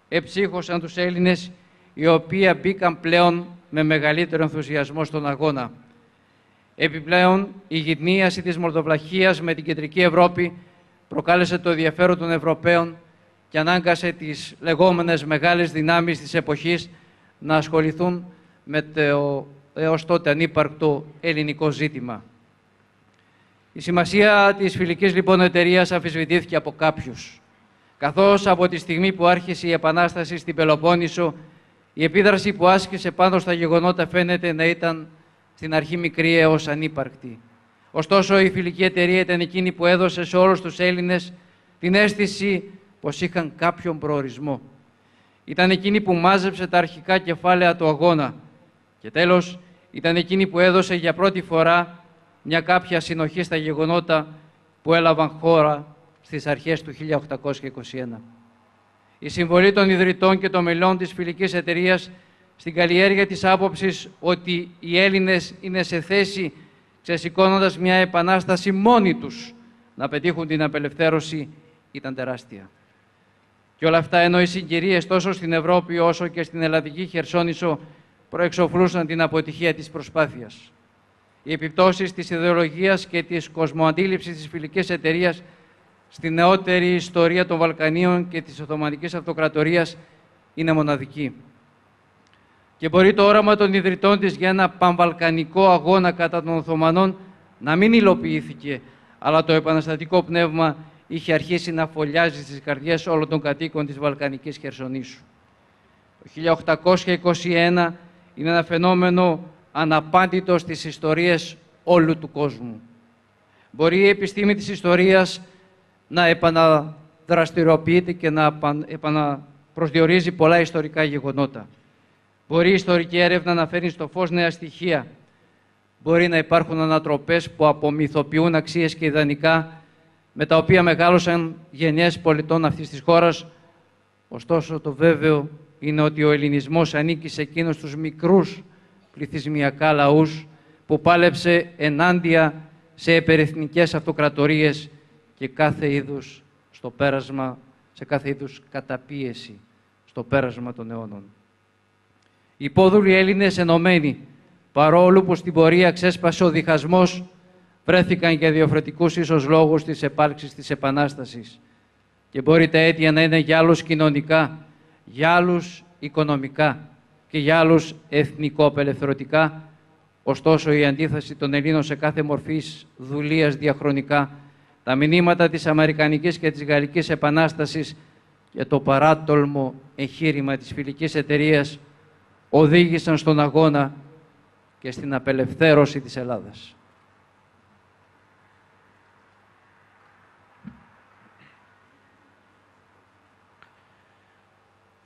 εψύχωσαν τους Έλληνες, οι οποίοι μπήκαν πλέον με μεγαλύτερο ενθουσιασμό στον αγώνα. Επιπλέον, η γυτνίαση της Μολδοβλαχίας με την κεντρική Ευρώπη προκάλεσε το ενδιαφέρον των Ευρωπαίων και ανάγκασε τις λεγόμενες μεγάλες δυνάμεις της εποχής να ασχοληθούν με το έως τότε ανύπαρκτο ελληνικό ζήτημα. Η σημασία της φιλικής λοιπόν εταιρείας αμφισβητήθηκε από κάποιους, καθώς από τη στιγμή που άρχισε η Επανάσταση στην Πελοπόννησο, η επίδραση που άσκησε πάνω στα γεγονότα φαίνεται να ήταν στην αρχή μικρή έως ανύπαρκτη. Ωστόσο, η φιλική εταιρεία ήταν εκείνη που έδωσε σε όλους τους Έλληνες την αίσθηση πως είχαν κάποιον προορισμό. Ήταν εκείνη που μάζεψε τα αρχικά κεφάλαια του αγώνα. Και τέλος, ήταν εκείνη που έδωσε για πρώτη φορά μια κάποια συνοχή στα γεγονότα που έλαβαν χώρα στις αρχές του 1821. Η συμβολή των ιδρυτών και των μελών της φιλικής εταιρείας στην καλλιέργεια της άποψης ότι οι Έλληνες είναι σε θέση, ξεσηκώνοντας μια επανάσταση μόνοι τους, να πετύχουν την απελευθέρωση, ήταν τεράστια. Και όλα αυτά ενώ οι συγκυρίες τόσο στην Ευρώπη όσο και στην ελλαδική Χερσόνησο προεξοφλούσαν την αποτυχία της προσπάθειας. Οι επιπτώσεις της ιδεολογίας και της κοσμοαντίληψης της φιλικής εταιρείας στη νεότερη ιστορία των Βαλκανίων και της Οθωμανικής Αυτοκρατορίας είναι μοναδική. Και μπορεί το όραμα των ιδρυτών της για ένα πανβαλκανικό αγώνα κατά των Οθωμανών να μην υλοποιήθηκε, αλλά το επαναστατικό πνεύμα είχε αρχίσει να φωλιάζει στις καρδιές όλων των κατοίκων της Βαλκανικής Χερσονήσου. Το 1821 είναι ένα φαινόμενο αναπάντητο στις ιστορίες όλου του κόσμου. Μπορεί η επιστήμη της ιστορίας να επαναδραστηριοποιείται και να επαναπροσδιορίζει πολλά ιστορικά γεγονότα. Μπορεί η ιστορική έρευνα να φέρνει στο φως νέα στοιχεία. Μπορεί να υπάρχουν ανατροπές που απομυθοποιούν αξίες και ιδανικά με τα οποία μεγάλωσαν γενιές πολιτών αυτής της χώρας. Ωστόσο, το βέβαιο είναι ότι ο ελληνισμός ανήκει σε εκείνους τους μικρούς πληθυσμιακά λαούς που πάλεψε ενάντια σε υπερεθνικές αυτοκρατορίες και κάθε είδους στο πέρασμα, σε κάθε είδους καταπίεση στο πέρασμα των αιώνων. Οι υπόδουλοι Έλληνες ενωμένοι, παρόλο που στην πορεία ξέσπασε ο διχασμός, βρέθηκαν για διαφορετικούς ίσως λόγους της επάρξης της Επανάστασης. Και μπορεί τα αίτια να είναι για άλλους κοινωνικά, για άλλους οικονομικά και για άλλους εθνικο-απελευθερωτικά. Ωστόσο, η αντίθεση των Ελλήνων σε κάθε μορφής δουλείας διαχρονικά, τα μηνύματα της Αμερικανικής και της Γαλλικής Επανάστασης και το παράτολμο εγχείρημα της φιλικής εταιρείας οδήγησαν στον αγώνα και στην απελευθέρωση της Ελλάδας.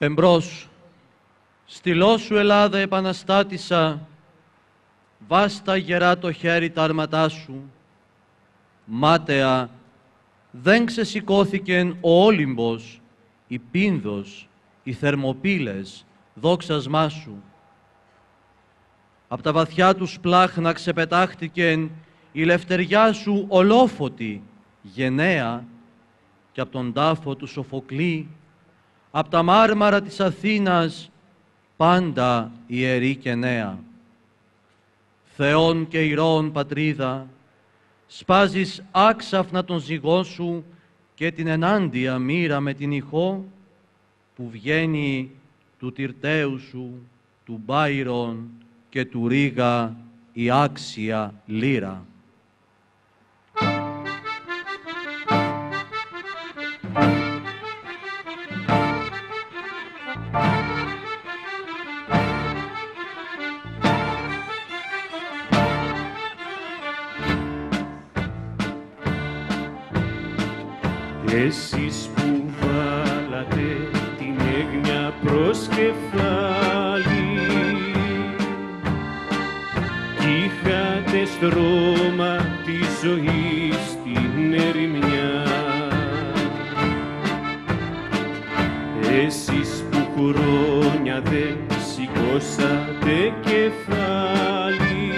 Εμπρός, στυλό σου Ελλάδα επαναστάτησα, βάστα γερά το χέρι τα άρματά σου, μάταια δεν ξεσηκώθηκεν ο Όλυμπος η Πίνδος, οι Θερμοπύλες, δόξασμά σου. Απ' τα βαθιά τους πλάχνα ξεπετάχτηκεν η λευτεριά σου ολόφωτη, γενναία, και απ' τον τάφο του Σοφοκλή, απ' τα μάρμαρα της Αθήνας, πάντα ιερή και νέα. Θεών και ηρώων πατρίδα, σπάζεις άξαφνα τον ζυγό σου και την ενάντια μοίρα με την ηχό που βγαίνει του Τυρτέου σου, του Μπάιρον και του Ρίγα η άξια λύρα. Εσείς που βάλατε την έγνοια προς κεφάλι κι είχατε στρώμα τη ζωή στην ερημιά, εσείς που χρόνια δεν σηκώσατε κεφάλι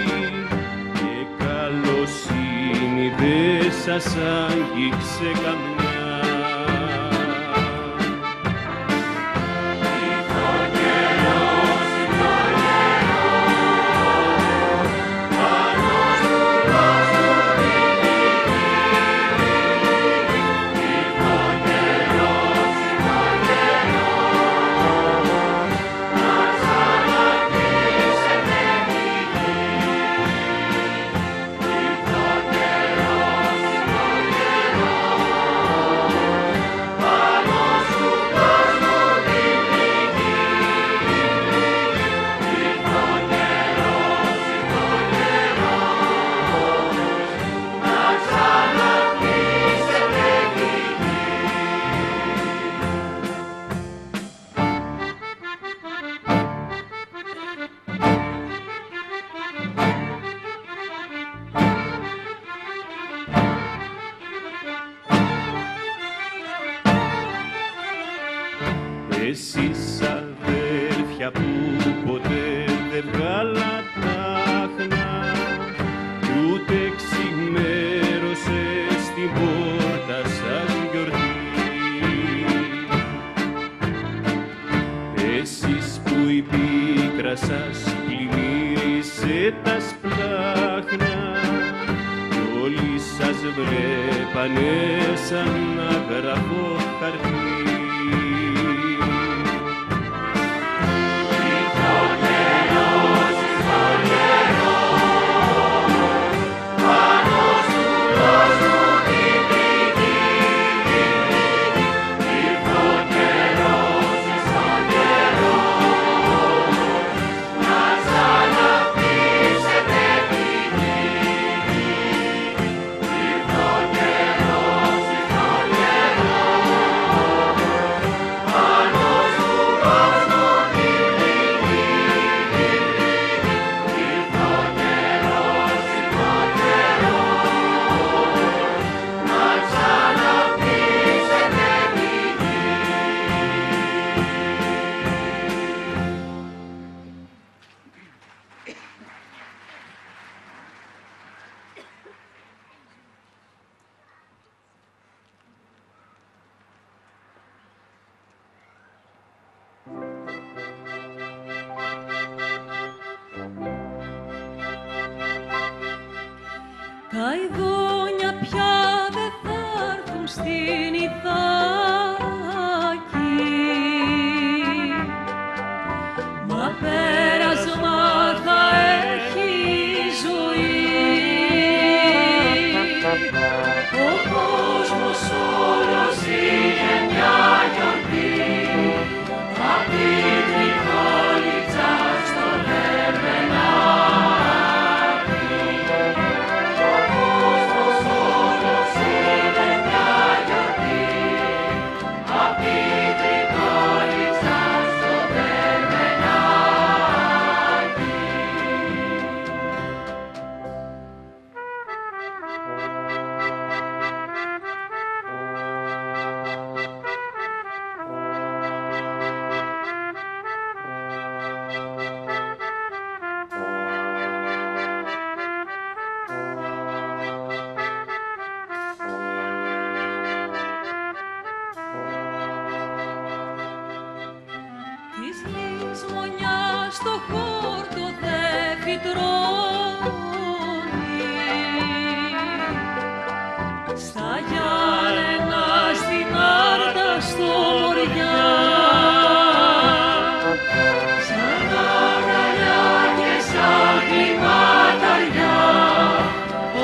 και καλοσύνη δεν σας άγγιξε καμιά. Εσείς αδέρφια που ποτέ δεν βγάλατε άχνα κι ούτε ξημέρωσε στην πόρτα σαν γιορτή, εσείς που η πίκρα σας πλημμύρισε τα σπλάχνα κι όλοι σας βλέπανε σαν αγραφό χαρτί. Τα ειδόνια πια δεν θα έρθουν στην Ιθάκη, μα πέρασμα θα έχει η ζωή. Ο κόσμος όλος είναι μια γιορτή, απ' την Τρικόλιτσα στο Λερβενάκι. Ο κόσμος όλος είναι μια γιορτή, λησμονιά στο χόρτο δε φυτρώνει. Στα Γιάννενα στην Άρτα στο Μοριά, σαν αγκαλιά και σαν κλιματαριά,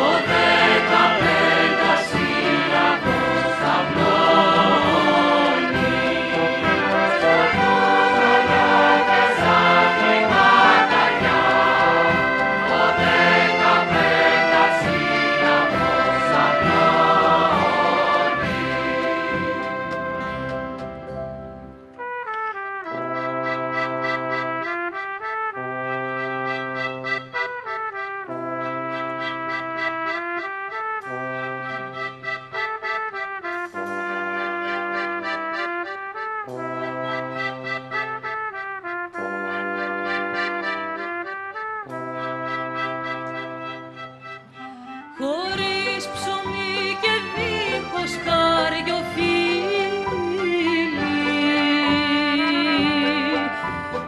ο 15 σύλλαβος θα πλώνει. Σαν αγκαλιά και σαν κλιματαριά, ο 15 σύλλαβος θα πλώνει. Χωρίς ψωμί και δίχως καριοφύλλι,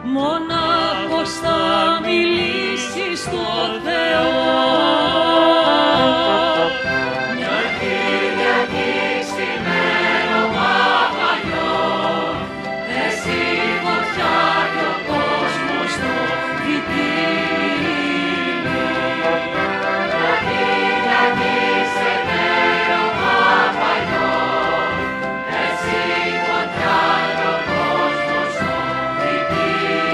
μονάχος θα μιλήσει στο Θεό. Μια Κυριακή στημένο μαπαλιό, εσύ φωτιά κι ο κόσμος στο φυτίλι. Μια Κυριακή στημένο μαπαλιό, εσύ φωτιά κι ο κόσμος στο φυτίλι.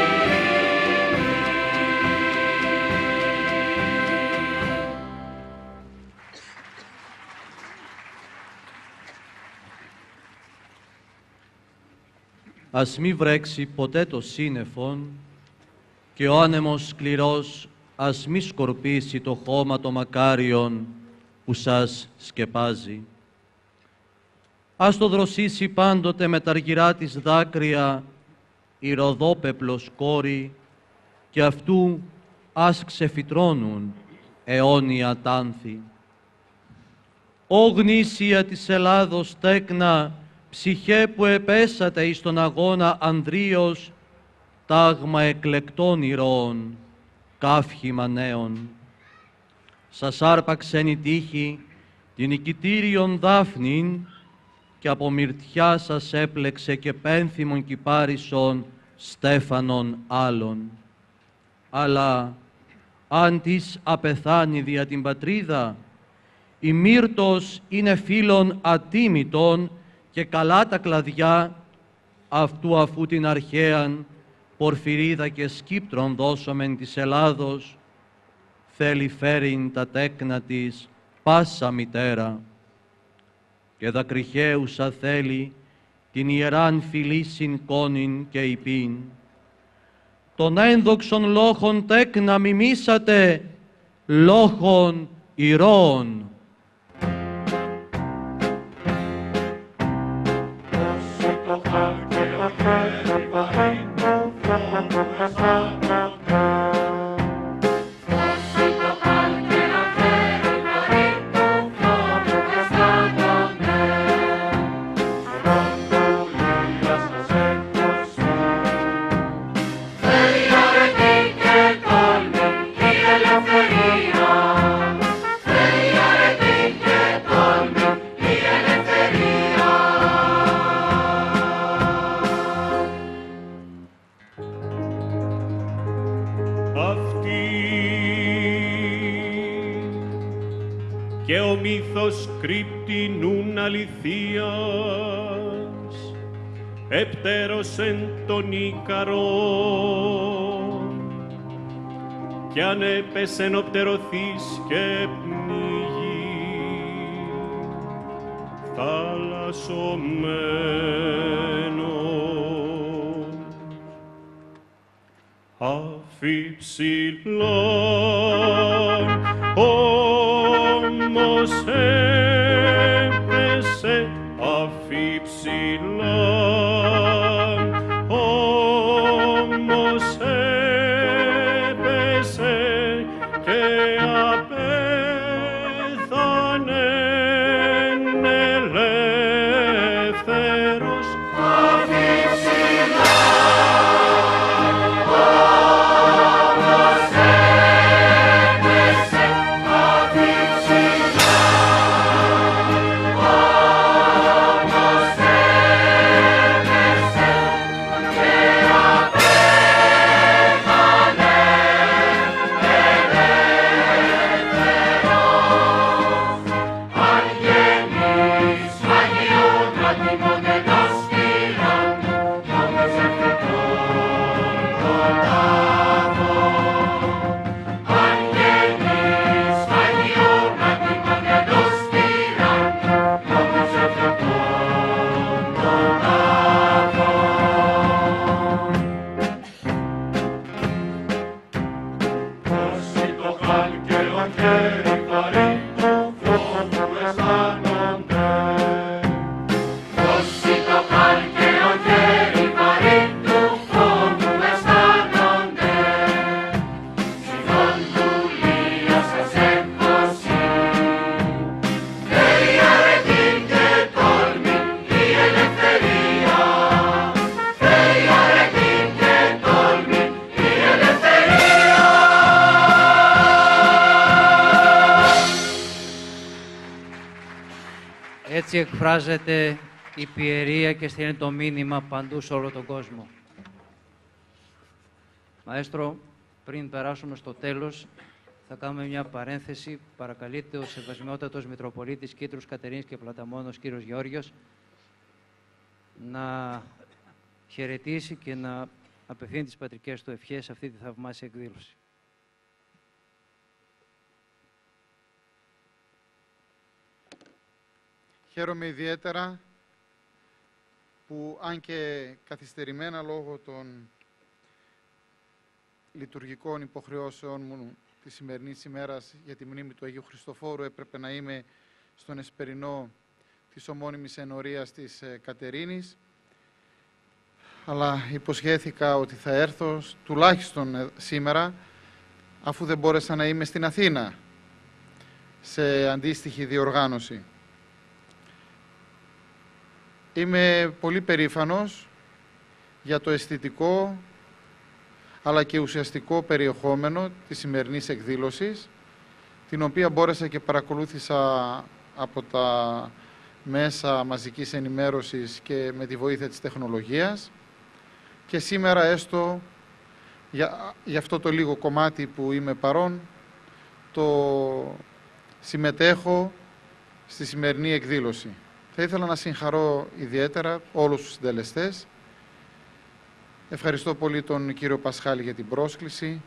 Ας μη βρέξει ποτέ το σύννεφον και ο άνεμος σκληρός ας μη σκορπίσει το χώμα των μακάριων που σας σκεπάζει. Ας το δροσίσει πάντοτε με τα αργυρά της δάκρυα η ροδόπεπλος κόρη και αυτού ας ξεφυτρώνουν αιώνια τάνθη. Ω γνήσια της Ελλάδος τέκνα, ψυχέ που επέσατε εις τον αγώνα ανδρίος, τάγμα εκλεκτών ηρώων, καύχημα νέων. Σας άρπαξεν η τύχη την νικητήριον δάφνην και από μυρτιά σας έπλεξε και πένθυμον κυπάρισον στέφανον άλλων. Αλλά αν της απεθάνει δια την πατρίδα, η μύρτος είναι φίλων ατίμητον και καλά τα κλαδιά αυτού αφού την αρχαίαν πορφυρίδα και σκύπτρον δώσομεν της Ελλάδος, θέλει φέρειν τα τέκνα της πάσα μητέρα και δακρυχαίουσα θέλει την ιεράν φιλήσιν κόνην και υπήν. Τον ένδοξον λόγων τέκνα μιμήσατε, λόγων ηρώων. και ο μύθος κρύπτει νουν αληθείας, επτέρωσεν τον Ίκαρο κι αν έπεσεν ο πτερωθής και πνίγει θαλασσωμένος αφιψηλά όμως έπεσε αφιψηλά όμως έπεσε και απέθανεν ελεύθερος αφιψηλά. Έτσι εκφράζεται η πιερία και στέλνει το μήνυμα παντού σε όλο τον κόσμο. Μαέστρο, πριν περάσουμε στο τέλος, θα κάνουμε μια παρένθεση. Παρακαλείται ο Σεβασμιότατος Μητροπολίτης Κίτρους Κατερίνης και Πλαταμόνος, κύριος Γεώργιος, να χαιρετήσει και να απευθύνει τις πατρικές του ευχές σε αυτή τη θαυμάσια εκδήλωση. Χαίρομαι ιδιαίτερα που, αν και καθυστερημένα λόγω των λειτουργικών υποχρεώσεων μου της σημερινής ημέρας για τη μνήμη του Αγίου Χριστοφόρου, έπρεπε να είμαι στον εσπερινό της ομώνυμης ενορίας της Κατερίνης, αλλά υποσχέθηκα ότι θα έρθω τουλάχιστον σήμερα, αφού δεν μπόρεσα να είμαι στην Αθήνα σε αντίστοιχη διοργάνωση. Είμαι πολύ περήφανος για το αισθητικό αλλά και ουσιαστικό περιεχόμενο της σημερινής εκδήλωσης, την οποία μπόρεσα και παρακολούθησα από τα μέσα μαζικής ενημέρωσης και με τη βοήθεια της τεχνολογίας, και σήμερα έστω για αυτό το λίγο κομμάτι που είμαι παρόν, το συμμετέχω στη σημερινή εκδήλωση. Θα ήθελα να συγχαρώ ιδιαίτερα όλους τους συντελεστές. Ευχαριστώ πολύ τον κύριο Πασχάλη για την πρόσκληση.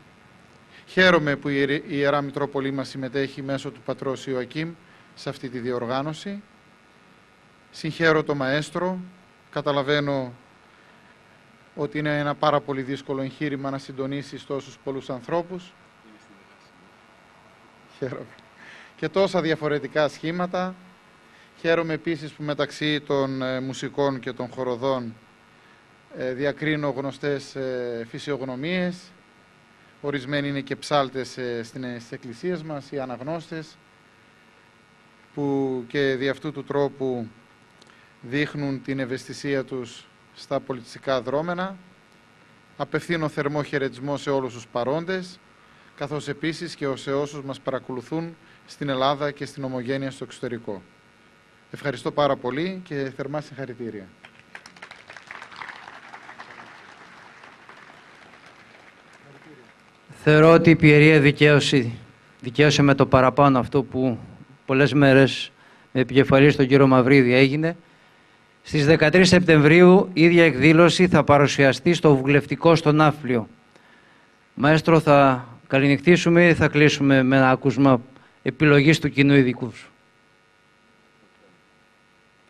Χαίρομαι που η Ιερά Μητρόπολη μας συμμετέχει μέσω του πατρός Ιωακήμ σε αυτή τη διοργάνωση. Συγχαίρω το Μαέστρο. Καταλαβαίνω ότι είναι ένα πάρα πολύ δύσκολο εγχείρημα να συντονίσει τόσους πολλούς ανθρώπους. Χαίρομαι. Και τόσα διαφορετικά σχήματα. Χαίρομαι επίσης που μεταξύ των μουσικών και των χοροδών διακρίνω γνωστές φυσιογνωμίες. Ορισμένοι είναι και ψάλτες στις εκκλησίες μας, οι αναγνώστες, που και δι' αυτού του τρόπου δείχνουν την ευαισθησία τους στα πολιτιστικά δρόμενα. Απευθύνω θερμό χαιρετισμό σε όλους τους παρόντες, καθώς επίσης και σε όσους μας παρακολουθούν στην Ελλάδα και στην ομογένεια στο εξωτερικό. Ευχαριστώ πάρα πολύ και θερμά συγχαρητήρια. Θεωρώ ότι η πιερία δικαίωσε με το παραπάνω αυτό που πολλές μέρες με επικεφαλή στον κύριο Μαυρίδη έγινε. Στις 13 Σεπτεμβρίου η ίδια εκδήλωση θα παρουσιαστεί στο Βουλευτικό στο Ναύπλιο. Μαέστρο, θα καληνυχτήσουμε ή θα κλείσουμε με ένα άκουσμα επιλογής του κοινού ειδικού?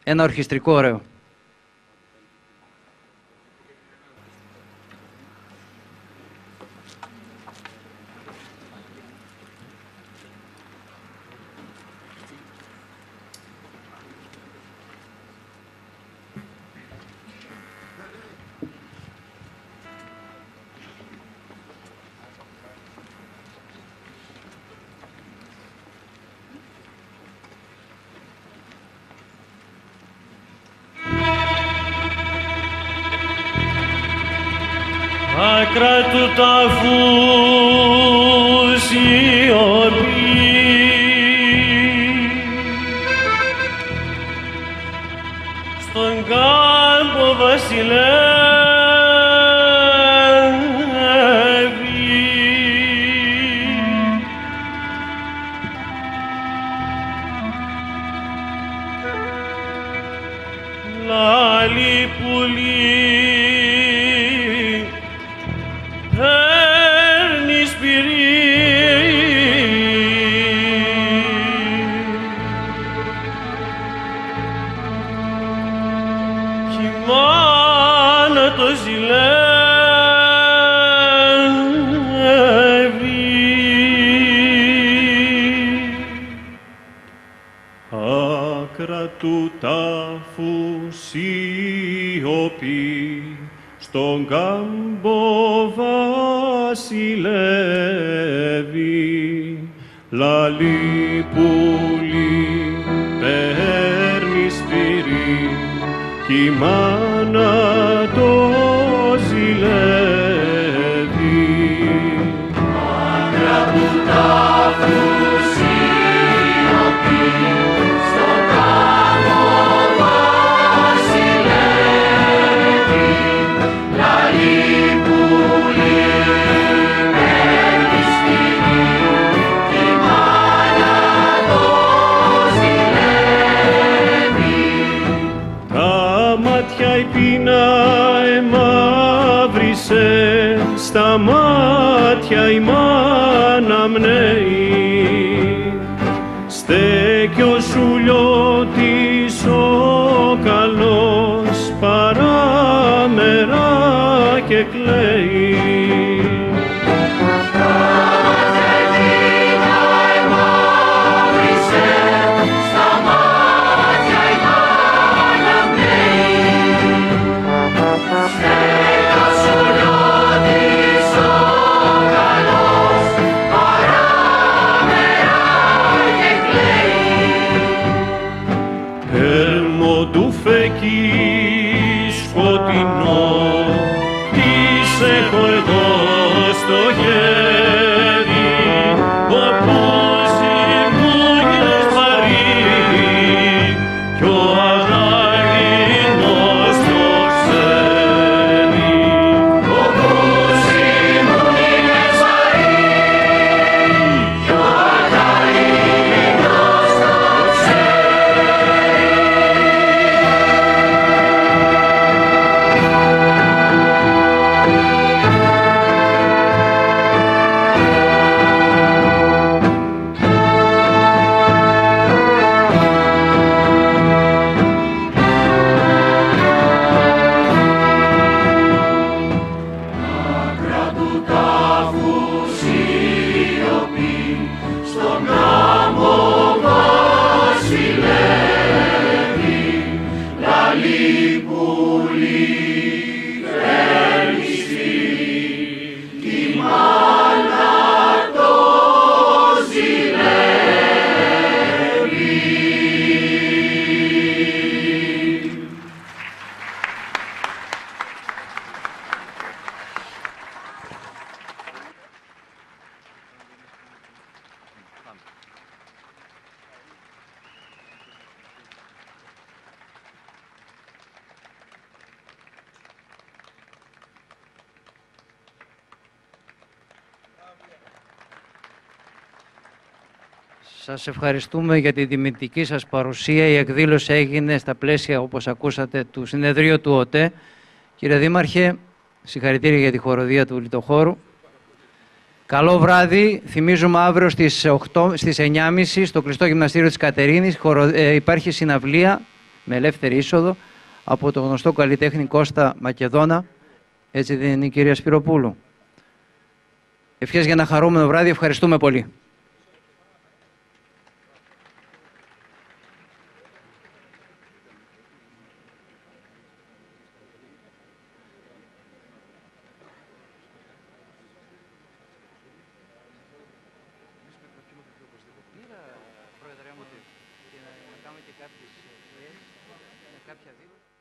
Ένα ορχιστρικό ωραίο. Άκρα του τάφου σιωπή, στον κάμπο βασιλεύει, λάβει Λαλίπουλη παίρνει σπυρί κι η μάνα το ζηλεύει. Άκρα του τάφου σιωπή στον κάμπο βασιλεύει. Λαλίπουλη παίρνει σπυρί κι η μάνα το ζηλεύει. Άκρα του τάφου σιωπή στον κάμπο βασιλεύει. Λαλίπουλη παίρνει σπυρί κι η μάνα το ζηλεύει. Τα μάτια η πείνα εμαύρισε, στα μάτια η μάνα μνέει. Στέκει ο σουλιώτης ο καλός παράμερα και κλαίει. Σκοτεινό, τις έχω εγώ στο χέρι, όπως ήμουν βαρύ κι ο αγάλινος το ξέρει. Όπως ήμουν βαρύ κι ο αγάλινος το Σας ευχαριστούμε για την τιμητική σας παρουσία. Η εκδήλωση έγινε στα πλαίσια, όπως ακούσατε, του συνεδρίου του ΟΤΕ. Κύριε Δήμαρχε, συγχαρητήρια για τη χοροδία του Λιτοχώρου. Καλό βράδυ. Θυμίζουμε αύριο στις 9.30 στο κλειστό γυμναστήριο της Κατερίνης υπάρχει συναυλία με ελεύθερη είσοδο από το γνωστό καλλιτέχνη Κώστα Μακεδόνα. Έτσι δεν είναι η κυρία Σπυροπούλου? Ευχές για ένα χαρούμενο βράδυ. Ευχαριστούμε πολύ. Πρόεδρε, μου να κάνουμε και κάποιες ιδέες, κάποια βίντεο.